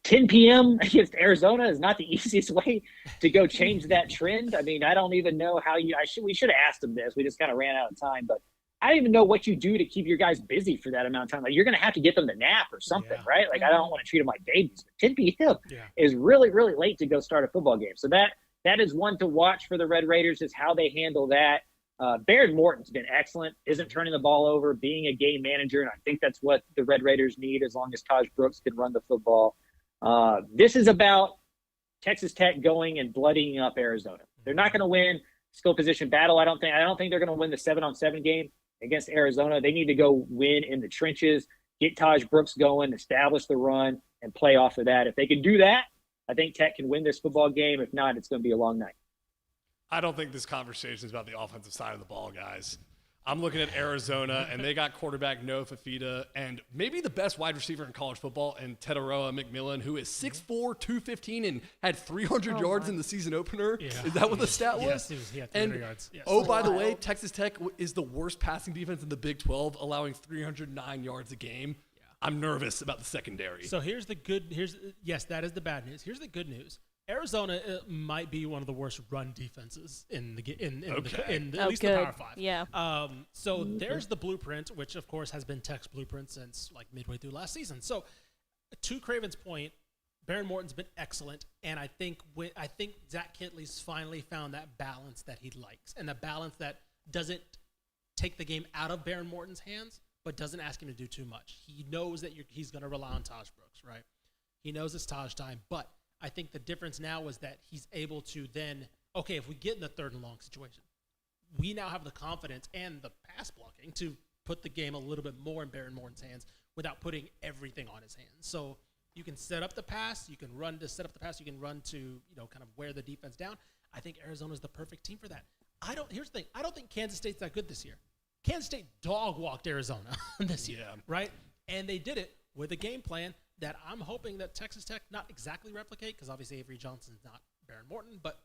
10 p.m. against Arizona is not the easiest way to go change that trend. I mean, I don't even know how we should have asked them this. We just kind of ran out of time, but I don't even know what you do to keep your guys busy for that amount of time. Like, you're going to have to get them to nap or something, right? Like, I don't want to treat them like babies, but 10 p.m. is really, really late to go start a football game. So that is one to watch for the Red Raiders, is how they handle that. Baron Morton's been excellent, isn't turning the ball over, being a game manager, and I think that's what the Red Raiders need as long as Taj Brooks can run the football. This is about Texas Tech going and bloodying up Arizona. They're not going to win skill position battle. I don't think they're going to win the 7-on-7 game against Arizona. They need to go win in the trenches, get Taj Brooks going, establish the run, and play off of that. If they can do that, I think Tech can win this football game. If not, it's going to be a long night. I don't think this conversation is about the offensive side of the ball, guys. I'm looking at Arizona, and they got quarterback Noah Fafita and maybe the best wide receiver in college football, and Teteroa McMillan, who is 6'4", 215, and had 300 yards in the season opener. Yeah. Is that what the stat was? Yes, he had 300 yards. Yes. Oh, by the way, Texas Tech is the worst passing defense in the Big 12, allowing 309 yards a game. Yeah. I'm nervous about the secondary. So yes, that is the bad news. Here's the good news. Arizona might be one of the worst run defenses in at least the Power 5. Yeah. So there's the blueprint, which of course has been Tech's blueprint since like midway through last season. So to Craven's point, Baron Morton's been excellent, and I think Zach Kintley's finally found that balance that he likes, and the balance that doesn't take the game out of Baron Morton's hands, but doesn't ask him to do too much. He knows that he's going to rely on Taj Brooks, right? He knows it's Taj time, but I think the difference now is that he's able to then, okay, if we get in the 3rd and long situation, we now have the confidence and the pass blocking to put the game a little bit more in Baron Morton's hands without putting everything on his hands. So you can set up the pass, you can run to set up the pass, you can run to, kind of wear the defense down. I think Arizona's the perfect team for that. Here's the thing. I don't think Kansas State's that good this year. Kansas State dog-walked Arizona this year, right? And they did it with a game plan that I'm hoping that Texas Tech not exactly replicate, because obviously Avery Johnson's not Baron Morton, but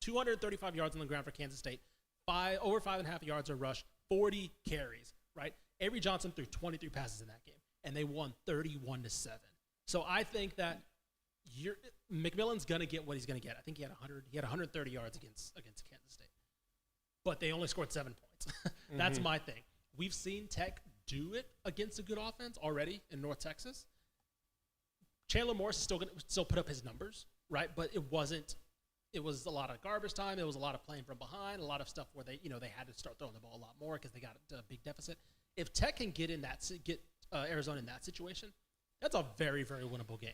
235 yards on the ground for Kansas State, over 5.5 yards a rush, 40 carries, right? Avery Johnson threw 23 passes in that game, and they won 31-7. So I think that McMillan's going to get what he's going to get. I think he had 130 yards against Kansas State, but they only scored 7 points. That's my thing. We've seen Tech do it against a good offense already in North Texas. Chandler Morris is still put up his numbers, right? But it was a lot of garbage time. It was a lot of playing from behind, a lot of stuff where they had to start throwing the ball a lot more because they got a big deficit. If Tech can get Arizona in that situation, that's a very, very winnable game.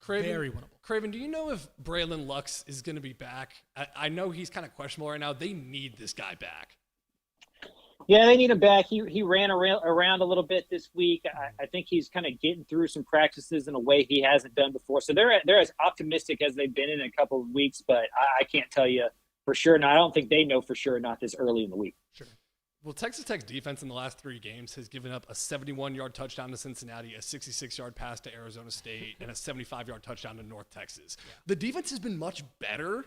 Very winnable. Craven, do you know if Braylon Lux is going to be back? I know he's kind of questionable right now. They need this guy back. Yeah, they need him back. He ran around a little bit this week. I think he's kind of getting through some practices in a way he hasn't done before. So they're as optimistic as they've been in a couple of weeks, but I can't tell you for sure. And I don't think they know for sure, not this early in the week. Sure. Well, Texas Tech's defense in the last 3 games has given up a 71-yard touchdown to Cincinnati, a 66-yard pass to Arizona State, and a 75-yard touchdown to North Texas. Yeah. The defense has been much better,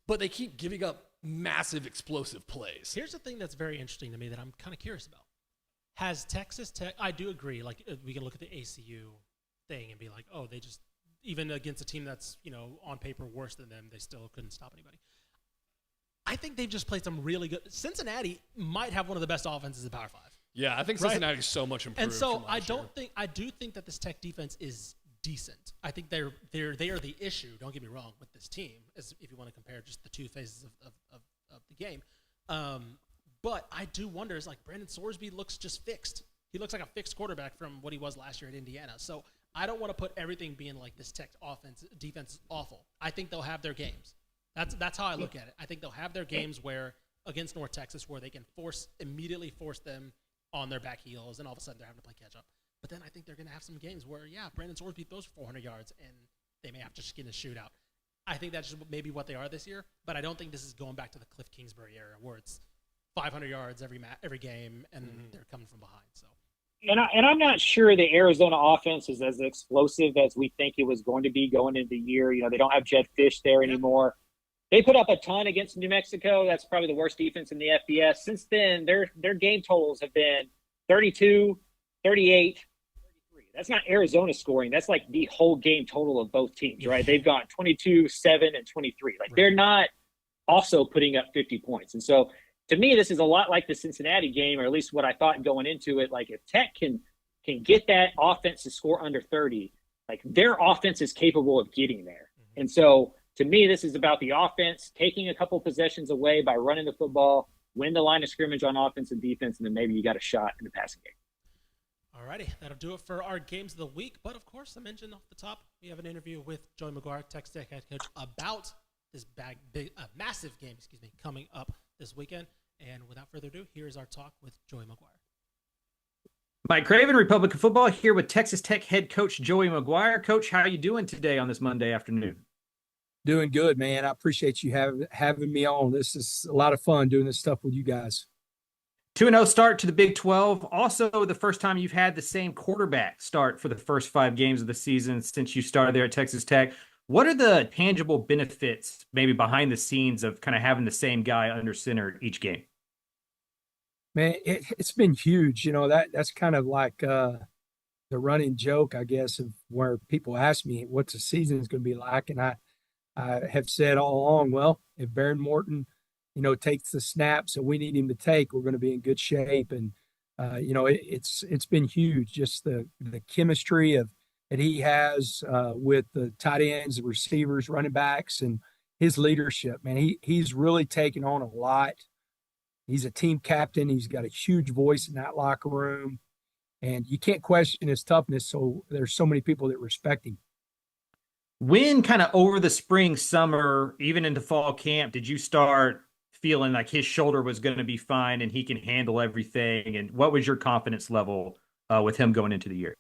but they keep giving up massive explosive plays. Here's the thing that's very interesting to me that I'm kind of curious about. Has Texas Tech, I do agree, like we can look at the ACU thing and be like, oh, they just, even against a team that's, on paper worse than them, they still couldn't stop anybody. I think they've just played some really good. Cincinnati might have one of the best offenses in Power 5. Yeah, I think Cincinnati's so much improved. And so I do think that this Tech defense is decent. I think they are the issue. Don't get me wrong with this team, as if you want to compare just the two phases of the game. But I do wonder, is like Brandon Sorsby looks just fixed. He looks like a fixed quarterback from what he was last year at Indiana. So I don't want to put everything being like this Tech defense is awful. I think they'll have their games. That's how I look at it. I think they'll have their games where against North Texas where they can immediately force them on their back heels, and all of a sudden they're having to play catch up. But then I think they're going to have some games where, Brandon Sorsby throws for 400 yards, and they may have to just get in a shootout. I think that's just maybe what they are this year, but I don't think this is going back to the Cliff Kingsbury era where it's 500 yards every game, and they're coming from behind. So, and I'm not sure the Arizona offense is as explosive as we think it was going to be going into the year. They don't have Jed Fish there anymore. They put up a ton against New Mexico. That's probably the worst defense in the FBS. Since then, their game totals have been 32, 38, 33. That's not Arizona scoring. That's like the whole game total of both teams, right? They've gone 22, 7, and 23. They're not also putting up 50 points. And so to me, this is a lot like the Cincinnati game, or at least what I thought going into it. Like if Tech can get that offense to score under 30, like their offense is capable of getting there. And so to me, this is about the offense taking a couple possessions away by running the football, win the line of scrimmage on offense and defense, and then maybe you got a shot in the passing game. All righty, that'll do it for our games of the week. But of course, I mentioned off the top, we have an interview with Joey McGuire, Texas Tech head coach, about this massive game, coming up this weekend. And without further ado, here's our talk with Joey McGuire. Mike Craven, Republic of Football, here with Texas Tech head coach Joey McGuire. Coach, how are you doing today on this Monday afternoon? Doing good, man. I appreciate you having me on. This is a lot of fun doing this stuff with you guys. 2-0 start to the Big 12. Also, the first time you've had the same quarterback start for the first 5 games of the season since you started there at Texas Tech. What are the tangible benefits, maybe behind the scenes, of kind of having the same guy under center each game? Man, it's been huge. That's kind of like the running joke, I guess, of where people ask me what's the season is going to be like. And I have said all along, well, if Baron Morton, takes the snaps that we need him to take, we're going to be in good shape. And, it's been huge, just the chemistry that he has with the tight ends, the receivers, running backs, and his leadership. Man, he's really taken on a lot. He's a team captain. He's got a huge voice in that locker room. And you can't question his toughness, so there's so many people that respect him. When kind of over the spring, summer, even into fall camp, did you start feeling like his shoulder was going to be fine and he can handle everything? And what was your confidence level with him going into the year?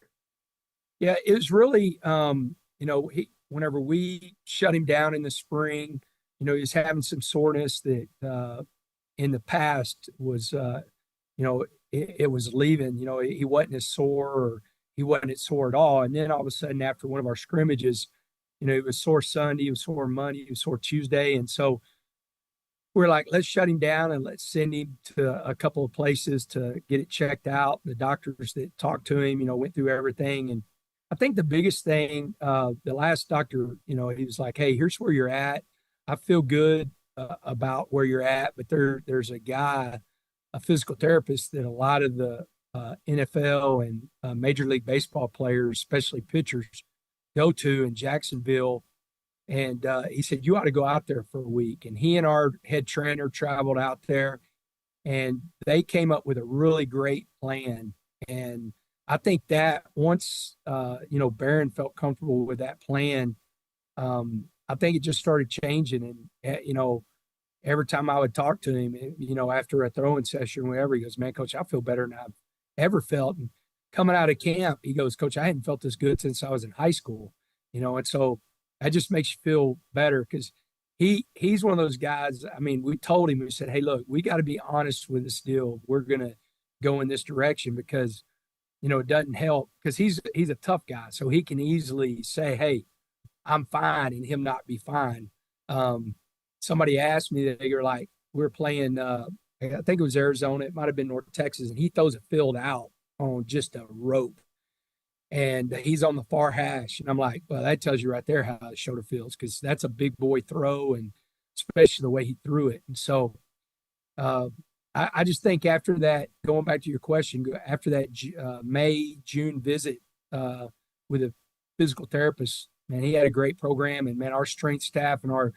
Yeah, it was really, whenever we shut him down in the spring, he was having some soreness that in the past was, it was leaving. He wasn't as sore, or he wasn't sore at all. And then all of a sudden, after one of our scrimmages, he was sore Sunday, he was sore Monday, he was sore Tuesday. And so we're like, let's shut him down and let's send him to a couple of places to get it checked out. The doctors that talked to him, went through everything. And I think the biggest thing, the last doctor, he was like, hey, here's where you're at. I feel good about where you're at, but there's a guy, a physical therapist that a lot of the NFL and Major League Baseball players, especially pitchers, go to in Jacksonville. And he said, you ought to go out there for a week. And he and our head trainer traveled out there, and they came up with a really great plan. And I think that once, Barron felt comfortable with that plan, I think it just started changing. And, every time I would talk to him, after a throwing session or whatever, he goes, man, Coach, I feel better than I've ever felt. And coming out of camp, he goes, Coach, I hadn't felt this good since I was in high school, and so that just makes you feel better, because he's one of those guys. I mean, we told him, we said, hey, look, we got to be honest with this deal. We're going to go in this direction because, it doesn't help, because he's a tough guy. So he can easily say, hey, I'm fine, and him not be fine. Somebody asked me that, they were like, we're playing, I think it was Arizona. It might've been North Texas. And he throws a field out on just a rope, and he's on the far hash. And I'm like, well, that tells you right there how the shoulder feels, because that's a big boy throw, and especially the way he threw it. And so I just think after that, going back to your question, after that May, June visit with the physical therapist, man, he had a great program, and man, our strength staff and our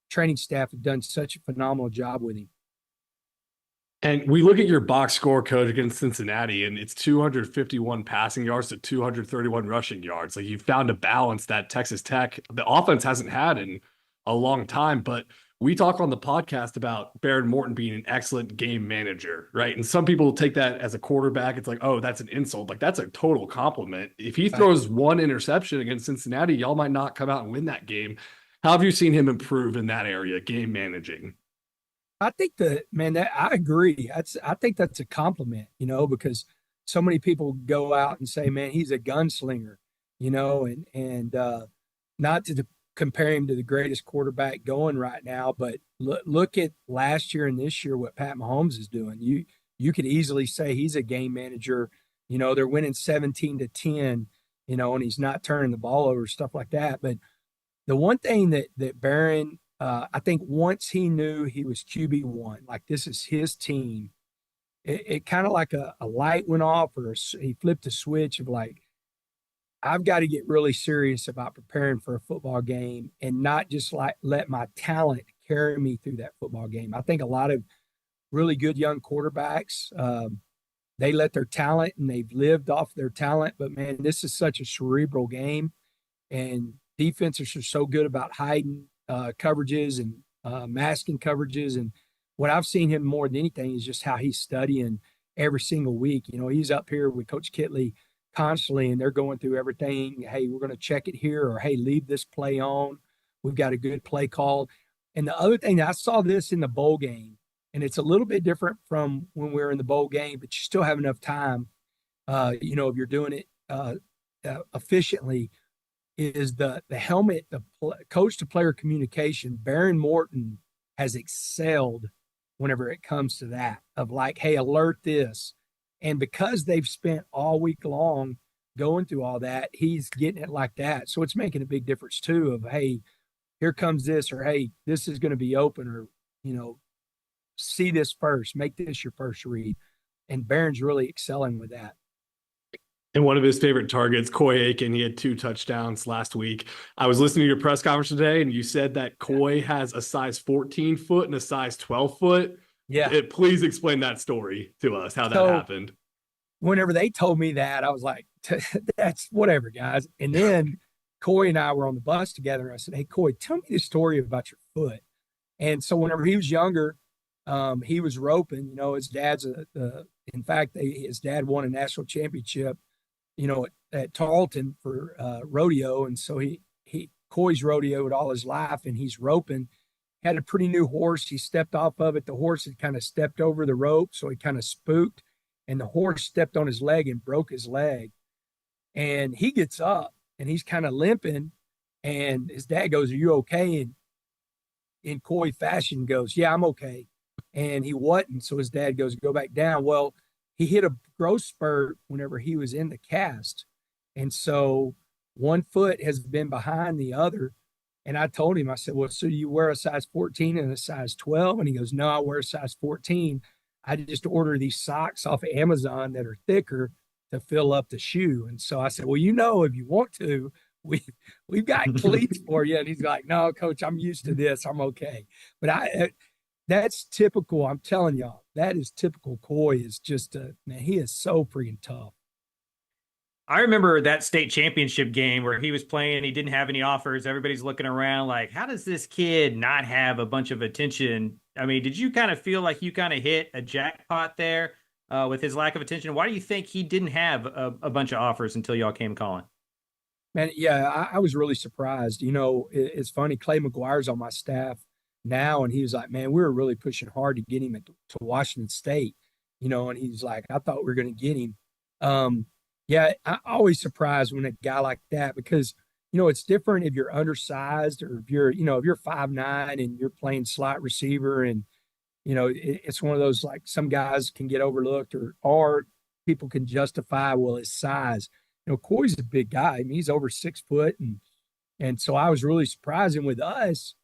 training staff have done such a phenomenal job with him. And we look at your box score, coach, against Cincinnati, and it's 251 passing yards to 231 rushing yards. Like, you found a balance that Texas Tech, the offense hasn't had in a long time. But we talk on the podcast about Baron Morton being an excellent game manager, right? And some people take that as a quarterback. It's like, oh, that's an insult. Like, that's a total compliment. If he throws one interception against Cincinnati, y'all might not come out and win that game. How have you seen him improve in that area, game managing? I think I agree. I think that's a compliment, because so many people go out and say, man, he's a gunslinger, and not to compare him to the greatest quarterback going right now, but look at last year and this year, what Pat Mahomes is doing. You could easily say he's a game manager. They're winning 17-10, and he's not turning the ball over, stuff like that. But the one thing that Barron, I think once he knew he was QB1, like this is his team, it kind of like a light went off, or he flipped a switch of like, I've got to get really serious about preparing for a football game and not just like let my talent carry me through that football game. I think a lot of really good young quarterbacks, they let their talent and they've lived off their talent. But man, this is such a cerebral game, and defenses are so good about hiding coverages and masking coverages. And what I've seen him more than anything is just how he's studying every single week. He's up here with Coach Kitley constantly, and they're going through everything. Hey, we're going to check it here, or hey, leave this play on. We've got a good play call. And the other thing, I saw this in the bowl game, and it's a little bit different from when we were in the bowl game, but you still have enough time, if you're doing it efficiently, is the helmet, the coach to player communication. Baron Morton has excelled whenever it comes to that, of like, hey, alert this. And because they've spent all week long going through all that, he's getting it like that. So it's making a big difference too, of, hey, here comes this, or hey, this is going to be open, or, see this first, make this your first read. And Barron's really excelling with that. And one of his favorite targets, Coy Aiken, he had 2 touchdowns last week. I was listening to your press conference today, and you said that Coy has a size 14 foot and a size 12 foot. Yeah. Please explain that story to us, how that happened. Whenever they told me that, I was like, that's whatever, guys. And then Coy and I were on the bus together. And I said, hey, Coy, tell me the story about your foot. And so whenever he was younger, he was roping. His dad's in fact, his dad won a national championship, at Tarleton for rodeo. And so Coy's rodeoed all his life, and he's roping. Had a pretty new horse. He stepped off of it. The horse had kind of stepped over the rope, so he kind of spooked, and the horse stepped on his leg and broke his leg. And he gets up, and he's kind of limping, and his dad goes, "Are you okay?" And in Coy fashion goes, "Yeah, I'm okay." And he wasn't, so his dad goes, "Go back down." Well, he hit a growth spurt whenever he was in the cast, and so one foot has been behind the other. And I told him, I said, well, so you wear a size 14 and a size 12? And he goes, no, I wear a size 14. I just order these socks off of Amazon that are thicker to fill up the shoe. And so I said, well, if you want to, we've got cleats for you. And he's like, no, coach, I'm used to this. I'm okay. But that's typical. I'm telling y'all, that is typical. Coy is just, man, he is so freaking tough. I remember that state championship game where he was playing. He didn't have any offers. Everybody's looking around like, how does this kid not have a bunch of attention? I mean, did you kind of feel like you kind of hit a jackpot there with his lack of attention? Why do you think he didn't have a bunch of offers until y'all came calling? Man, yeah, I was really surprised. It's funny. Clay McGuire's on my staff now, and he was like, man, we were really pushing hard to get him to Washington State, and he's like, I thought we were going to get him. Yeah, I'm always surprised when a guy like that, because, it's different if you're undersized, or if you're 5'9" and you're playing slot receiver, and, it's one of those, like, some guys can get overlooked, or people can justify, well, his size. Coy's a big guy. I mean, he's over 6 foot. And so I was really surprised. And with us,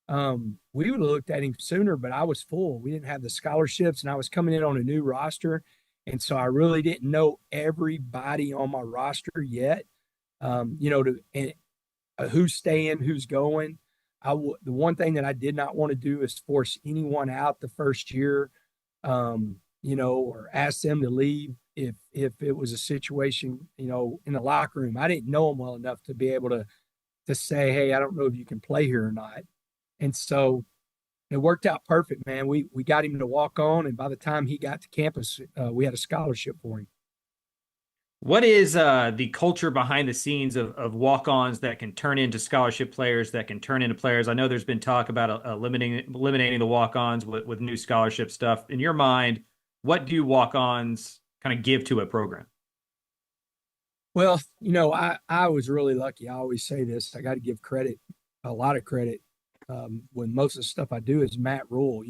we would have looked at him sooner, but I was full. We didn't have the scholarships, and I was coming in on a new roster. And so I really didn't know everybody on my roster yet. who's staying, who's going. The one thing that I did not want to do is force anyone out the first year, or ask them to leave if it was a situation, in the locker room. I didn't know them well enough to be able to say, hey, I don't know if you can play here or not. And so it worked out perfect, man. We got him to walk on, and by the time he got to campus, we had a scholarship for him. What is the culture behind the scenes of walk-ons that can turn into scholarship players, that can turn into players? I know there's been talk about eliminating the walk-ons with new scholarship stuff. In your mind, what do walk-ons kind of give to a program? Well, I was really lucky. I always say this. I got to give credit, a lot of credit, when most of the stuff I do is Matt Rule.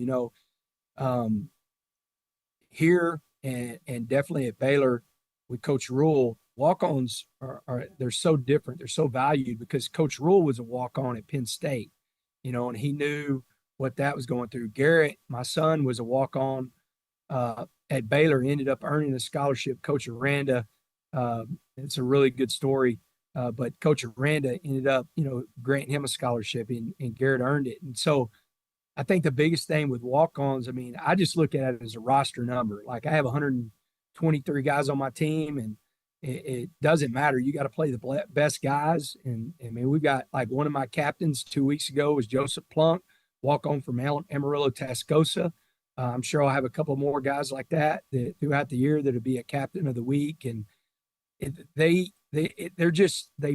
Here and definitely at Baylor, with Coach Rule, walk-ons they're so different. They're so valued because Coach Rule was a walk-on at Penn State, and he knew what that was going through. Garrett, my son, was a walk-on at Baylor, ended up earning a scholarship. Coach Aranda, it's a really good story, but Coach Aranda ended up, granting him a scholarship, and Garrett earned it. And so I think the biggest thing with walk-ons, I just look at it as a roster number. Like I have 123 guys on my team, and it doesn't matter. You got to play the best guys. And we got, like, one of my captains 2 weeks ago was Joseph Plunk, walk on from Amarillo, Tascosa. I'm sure I'll have a couple more guys like that throughout the year that'll be a captain of the week. And they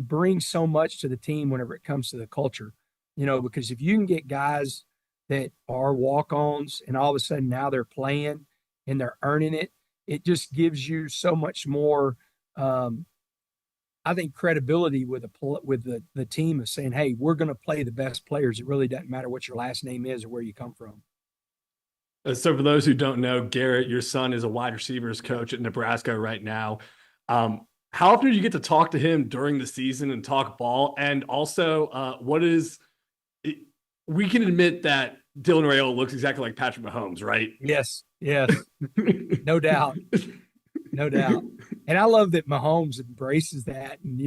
bring so much to the team whenever it comes to the culture, because if you can get guys that are walk-ons and all of a sudden now they're playing and they're earning it, it just gives you so much more, I think, credibility with the team of saying, hey, we're going to play the best players. It really doesn't matter what your last name is or where you come from. So for those who don't know, Garrett, your son is a wide receivers coach at Nebraska right now. How often do you get to talk to him during the season and talk ball? And also, we can admit that Dylan Raiola looks exactly like Patrick Mahomes, right? Yes. No doubt. And I love that Mahomes embraces that. And,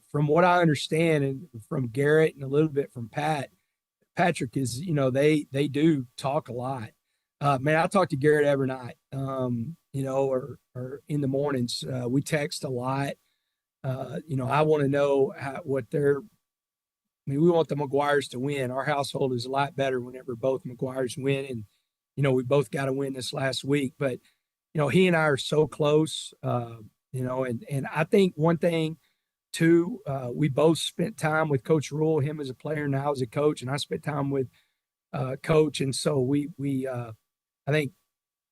from what I understand, and from Garrett and a little bit from Patrick is, they do talk a lot. Man, I talk to Garrett every night, or in the mornings. We text a lot. I want to know we want the McGuires to win. Our household is a lot better whenever both McGuires win. And, we both got to win this last week. But, he and I are so close, and I think one thing, too, we both spent time with Coach Rule, him as a player, now as a coach, and I spent time with Coach. And so I think,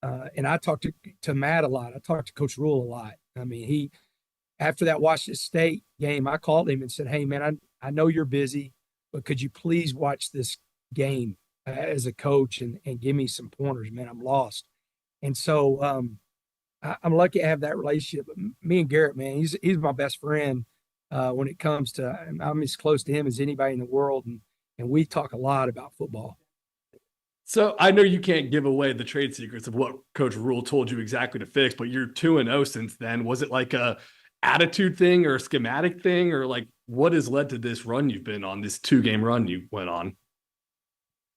and I talked to Matt a lot. I talked to Coach Rule a lot. After that Washington State game, I called him and said, hey, man, I know you're busy, but could you please watch this game as a coach and give me some pointers, man? I'm lost. And so I'm lucky to have that relationship. But me and Garrett, man, he's my best friend when it comes to, I'm as close to him as anybody in the world. And we talk a lot about football. So I know you can't give away the trade secrets of what Coach Rule told you exactly to fix, but you're 2-0 since then. Was it like a attitude thing or a schematic thing, or like what has led to this run you've been on, this 2-game run you went on?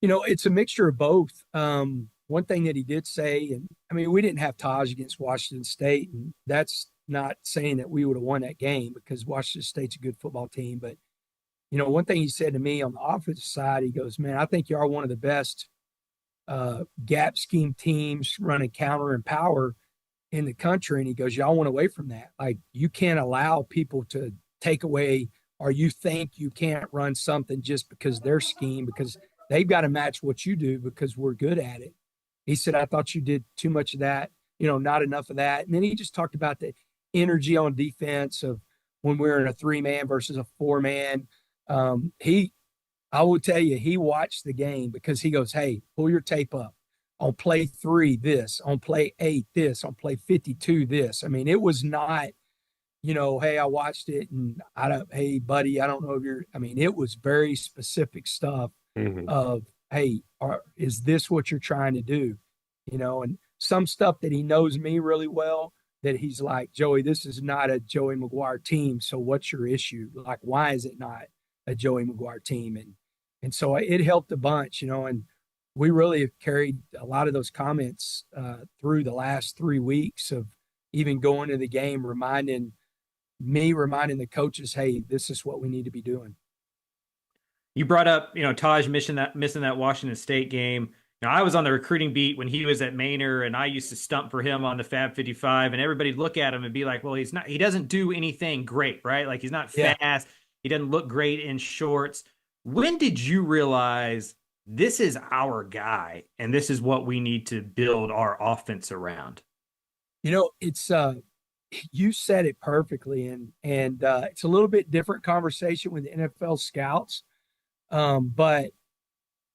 It's a mixture of both. One thing that he did say, and we didn't have Taj against Washington State, and that's not saying that we would have won that game because Washington State's a good football team. But, one thing he said to me on the offensive side, he goes, man, I think you are one of the best gap scheme teams running counter and power in the country. And he goes, y'all went away from that. Like, you can't allow people to take away, or you think you can't run something just because their scheme, because they've got to match what you do because we're good at it. He said, I thought you did too much of that, not enough of that. And then he just talked about the energy on defense of when we're in a 3-man versus a 4-man. I will tell you, he watched the game because he goes, hey, pull your tape up. On play 3, this. On play 8, this. On play 52, this. It was not, hey, I watched it and hey, buddy, I don't know if you're, it was very specific stuff of, hey, is this what you're trying to do? And some stuff that he knows me really well, that he's like, Joey, this is not a Joey McGuire team. So what's your issue? Like, why is it not a Joey McGuire team? And so it helped a bunch, and we really have carried a lot of those comments through the last 3 weeks of even going to the game, reminding the coaches, hey, this is what we need to be doing. You brought up, Taj missing that Washington State game. Now, I was on the recruiting beat when he was at Manor, and I used to stump for him on the Fab 55, and everybody'd look at him and be like, well, he doesn't do anything great, right? Like, he's not fast. Yeah. He doesn't look great in shorts. When did you realize this is our guy and this is what we need to build our offense around? It's you said it perfectly, and it's a little bit different conversation with the NFL scouts. But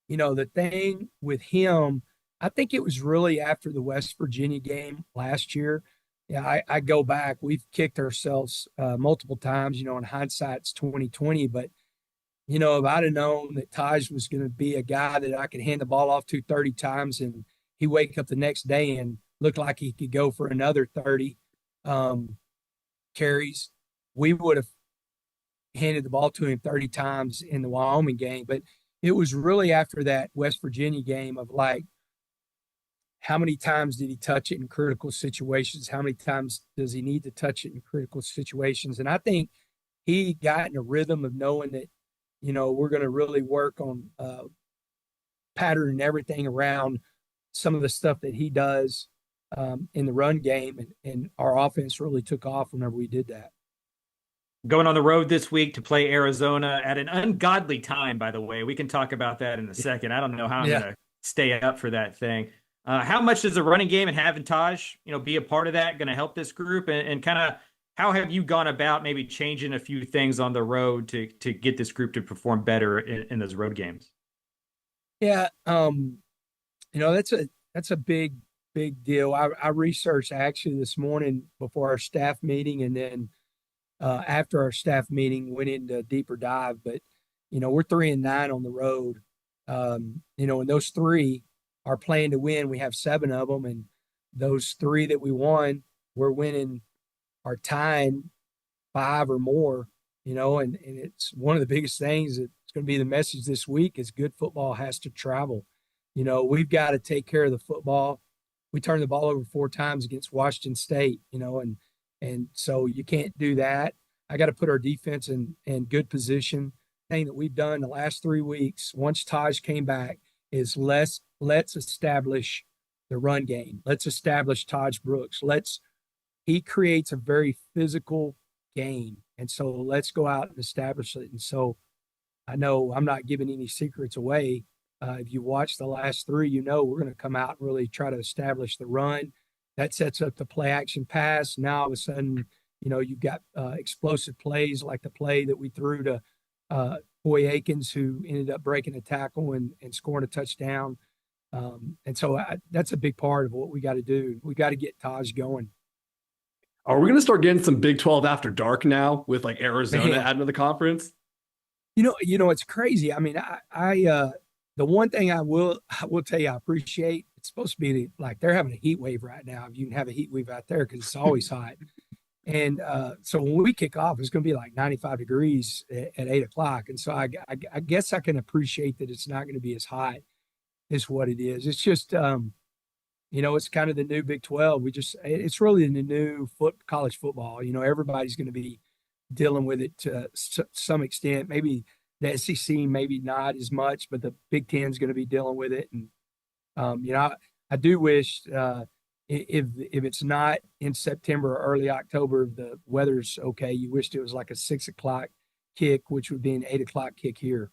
the thing with him, I think it was really after the West Virginia game last year. Yeah, I go back. We've kicked ourselves multiple times. In hindsight, it's 2020. But if I'd have known that Taj was going to be a guy that I could hand the ball off to 30 times, and he wake up the next day and look like he could go for another 30 carries, we would have handed the ball to him 30 times in the Wyoming game. But it was really after that West Virginia game of like, how many times did he touch it in critical situations? How many times does he need to touch it in critical situations? And I think he got in a rhythm of knowing that, we're going to really work on patterning everything around some of the stuff that he does in the run game. And our offense really took off whenever we did that. Going on the road this week to play Arizona at an ungodly time, by the way. We can talk about that in a second. I don't know how I'm going to stay up for that thing. How much does the running game and having Taj, be a part of that going to help this group? And kind of how have you gone about maybe changing a few things on the road to get this group to perform better in those road games? Yeah, that's a big deal. I researched actually this morning before our staff meeting, and then after our staff meeting went into a deeper dive. But we're 3-9 on the road. And those 3 are playing to win. We have 7 of them, and those 3 that we won, we're winning or tying 5 or more. And it's one of the biggest things that's going to be the message this week is good football has to travel. We've got to take care of the football. We turned the ball over 4 times against Washington State, and so you can't do that. I got to put our defense in good position. Thing that we've done the last 3 weeks, once Taj came back, is let's establish the run game. Let's establish Taj Brooks. He creates a very physical game. And so let's go out and establish it. And so I know I'm not giving any secrets away. If you watch the last 3, we're going to come out and really try to establish the run. That sets up the play action pass. Now, all of a sudden, you've got explosive plays like the play that we threw to Boy Akins, who ended up breaking a tackle and scoring a touchdown. And so that's a big part of what we got to do. We got to get Taj going. Are we going to start getting some Big 12 after dark now with like Arizona adding to the conference? It's crazy. I mean, I the one thing I will tell you I appreciate, it's supposed to be like they're having a heat wave right now. If you can have a heat wave out there because it's always hot. And so when we kick off, it's going to be like 95 degrees at 8 o'clock. And so I guess I can appreciate that it's not going to be as hot as what it is. It's just, it's kind of the new Big 12. It's really the new college football. Everybody's going to be dealing with it to some extent. Maybe the SEC, maybe not as much, but the Big Ten is going to be dealing with it. And, I do wish if it's not in September or early October, if the weather's okay, you wished it was like a 6 o'clock kick, which would be an 8 o'clock kick here.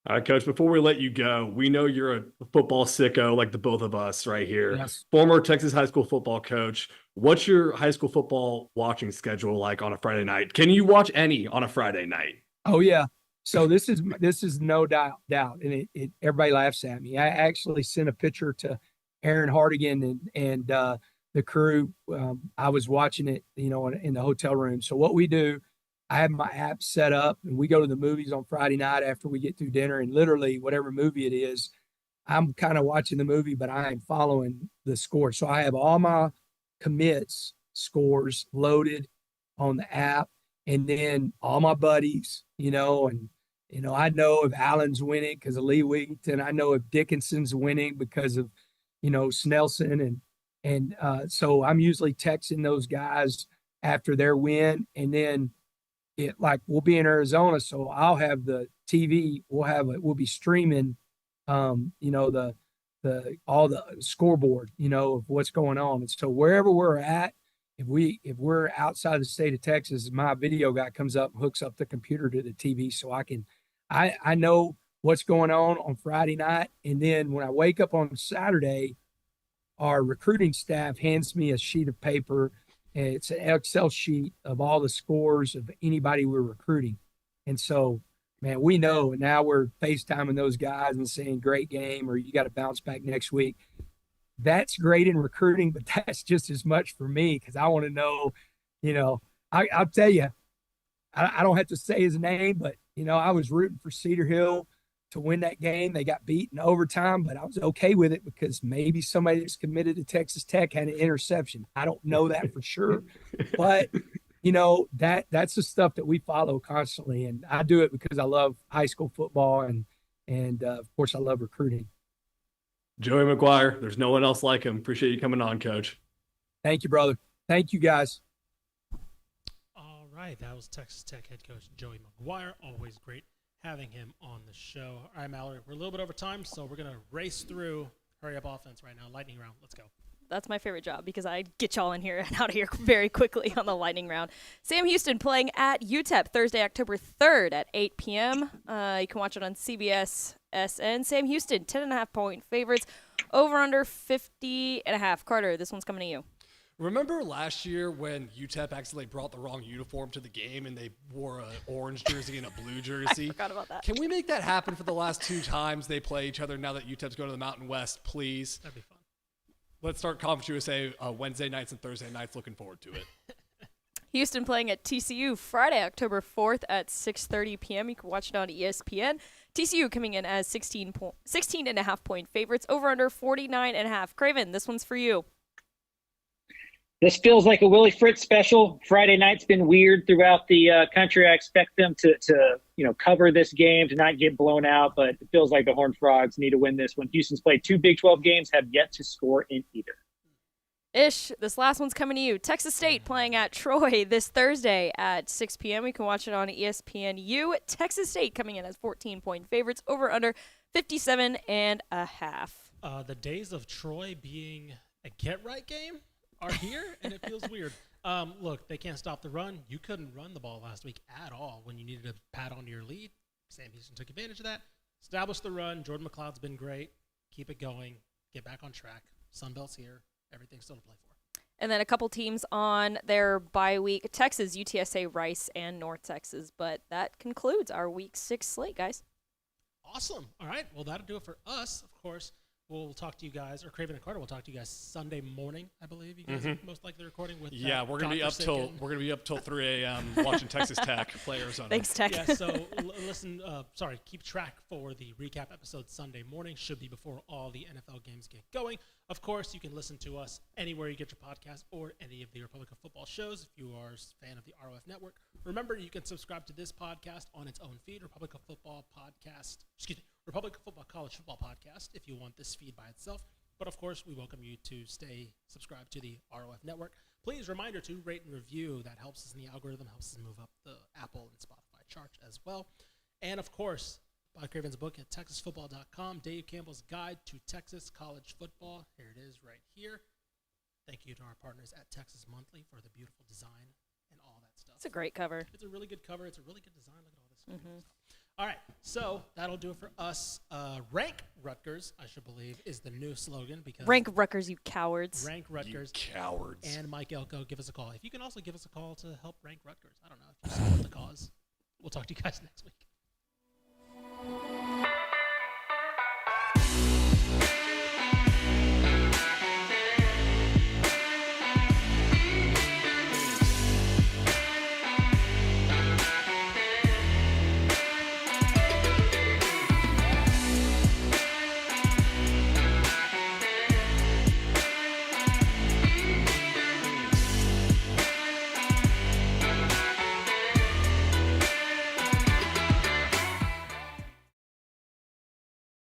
All right, Coach, before we let you go, we know you're a football sicko like the both of us right here. Yes. Former Texas high school football coach. What's your high school football watching schedule like on a Friday night? Can you watch any on a Friday night? Oh, yeah. So this is no doubt, and it everybody laughs at me. I actually sent a picture to Aaron Hardigan and the crew. I was watching it, in the hotel room. So what we do, I have my app set up, and we go to the movies on Friday night after we get through dinner, and literally whatever movie it is, I'm kind of watching the movie, but I am following the score. So I have all my commits scores loaded on the app, and then all my buddies, and I know if Allen's winning because of Lee Wigington. I know if Dickinson's winning because of Snelson, and so I'm usually texting those guys after their win, and then we'll be in Arizona, so I'll have the TV. We'll be streaming, the all the scoreboard, of what's going on. And so wherever we're at, if we're outside the state of Texas, my video guy comes up and hooks up the computer to the TV, so I know what's going on Friday night. And then when I wake up on Saturday, our recruiting staff hands me a sheet of paper, and it's an Excel sheet of all the scores of anybody we're recruiting. And so, man, we know, and now we're FaceTiming those guys and saying, great game, or you got to bounce back next week. That's great in recruiting, but that's just as much for me because I want to know, I'll tell you, I don't have to say his name, but, I was rooting for Cedar Hill to win that game. They got beat in overtime, but I was okay with it because maybe somebody that's committed to Texas Tech had an interception. I don't know that for sure, but that's the stuff that we follow constantly. And I do it because I love high school football and of course I love recruiting. Joey McGuire, there's no one else like him. Appreciate you coming on, Coach. Thank you, brother. Thank you, guys. All right, that was Texas Tech head coach Joey McGuire. Always great having him on the show. All right, Mallory, we're a little bit over time, so we're going to race through hurry up offense right now. Lightning round. Let's go. That's my favorite job because I get y'all in here and out of here very quickly on the lightning round. Sam Houston playing at UTEP Thursday, October 3rd at 8 p.m. You can watch it on CBS SN. Sam Houston, 10.5-point favorites, over under 50.5. Carter, this one's coming to you. Remember last year when UTEP accidentally brought the wrong uniform to the game and they wore an orange jersey and a blue jersey? I forgot about that. Can we make that happen for the last 2 times they play each other now that UTEP's going to the Mountain West, please? That'd be fun. Let's start Conference USA Wednesday nights and Thursday nights. Looking forward to it. Houston playing at TCU Friday, October 4th at 6:30 p.m. You can watch it on ESPN. TCU coming in as 16.5-point favorites, over under 49.5. Craven, this one's for you. This feels like a Willie Fritz special. Friday night's been weird throughout the country. I expect them to cover this game, to not get blown out, but it feels like the Horned Frogs need to win this one. Houston's played 2 Big 12 games, have yet to score in either. Ish, this last one's coming to you. Texas State playing at Troy this Thursday at 6 p.m. You can watch it on ESPNU. Texas State coming in as 14-point favorites, over under 57.5. The days of Troy being a get-right game are here, and it feels weird. Look, they can't stop the run. You couldn't run the ball last week at all when you needed to pad onto your lead. Sam Houston took advantage of that. Established the run. Jordan McLeod's been great. Keep it going. Get back on track. Sunbelt's here. Everything's still to play for. And then a couple teams on their bye week. Texas, UTSA, Rice, and North Texas. But that concludes our Week 6 slate, guys. Awesome. All right. Well, that'll do it for us, of course. We'll talk to you guys, or Craven and Carter will talk to you guys Sunday morning, I believe. You guys are most likely recording with. Yeah, we're gonna be up till 3 a.m. watching Texas Tech play Arizona. Thanks, Tech. Yeah, so listen. Keep track for the recap episode Sunday morning. Should be before all the NFL games get going. Of course, you can listen to us anywhere you get your podcast or any of the Republic of Football shows. If you are a fan of the ROF network, remember you can subscribe to this podcast on its own feed, Republic of Football College Football Podcast, if you want this feed by itself. But of course, we welcome you to stay subscribed to the ROF network. Please, reminder to rate and review. That helps us in the algorithm, helps us move up the Apple and Spotify charts as well. And of course, buy Craven's book at TexasFootball.com, Dave Campbell's Guide to Texas College Football. Here it is right here. Thank you to our partners at Texas Monthly for the beautiful design and all that stuff. It's a great cover. It's a really good cover. It's a really good design. Look at all this stuff. All right, so that'll do it for us. Rank Rutgers, I should believe, is the new slogan. Because Rank Rutgers, you cowards. Rank Rutgers. You cowards. And Mike Elko, give us a call. If you can also give us a call to help rank Rutgers. I don't know if you support the cause. We'll talk to you guys next week.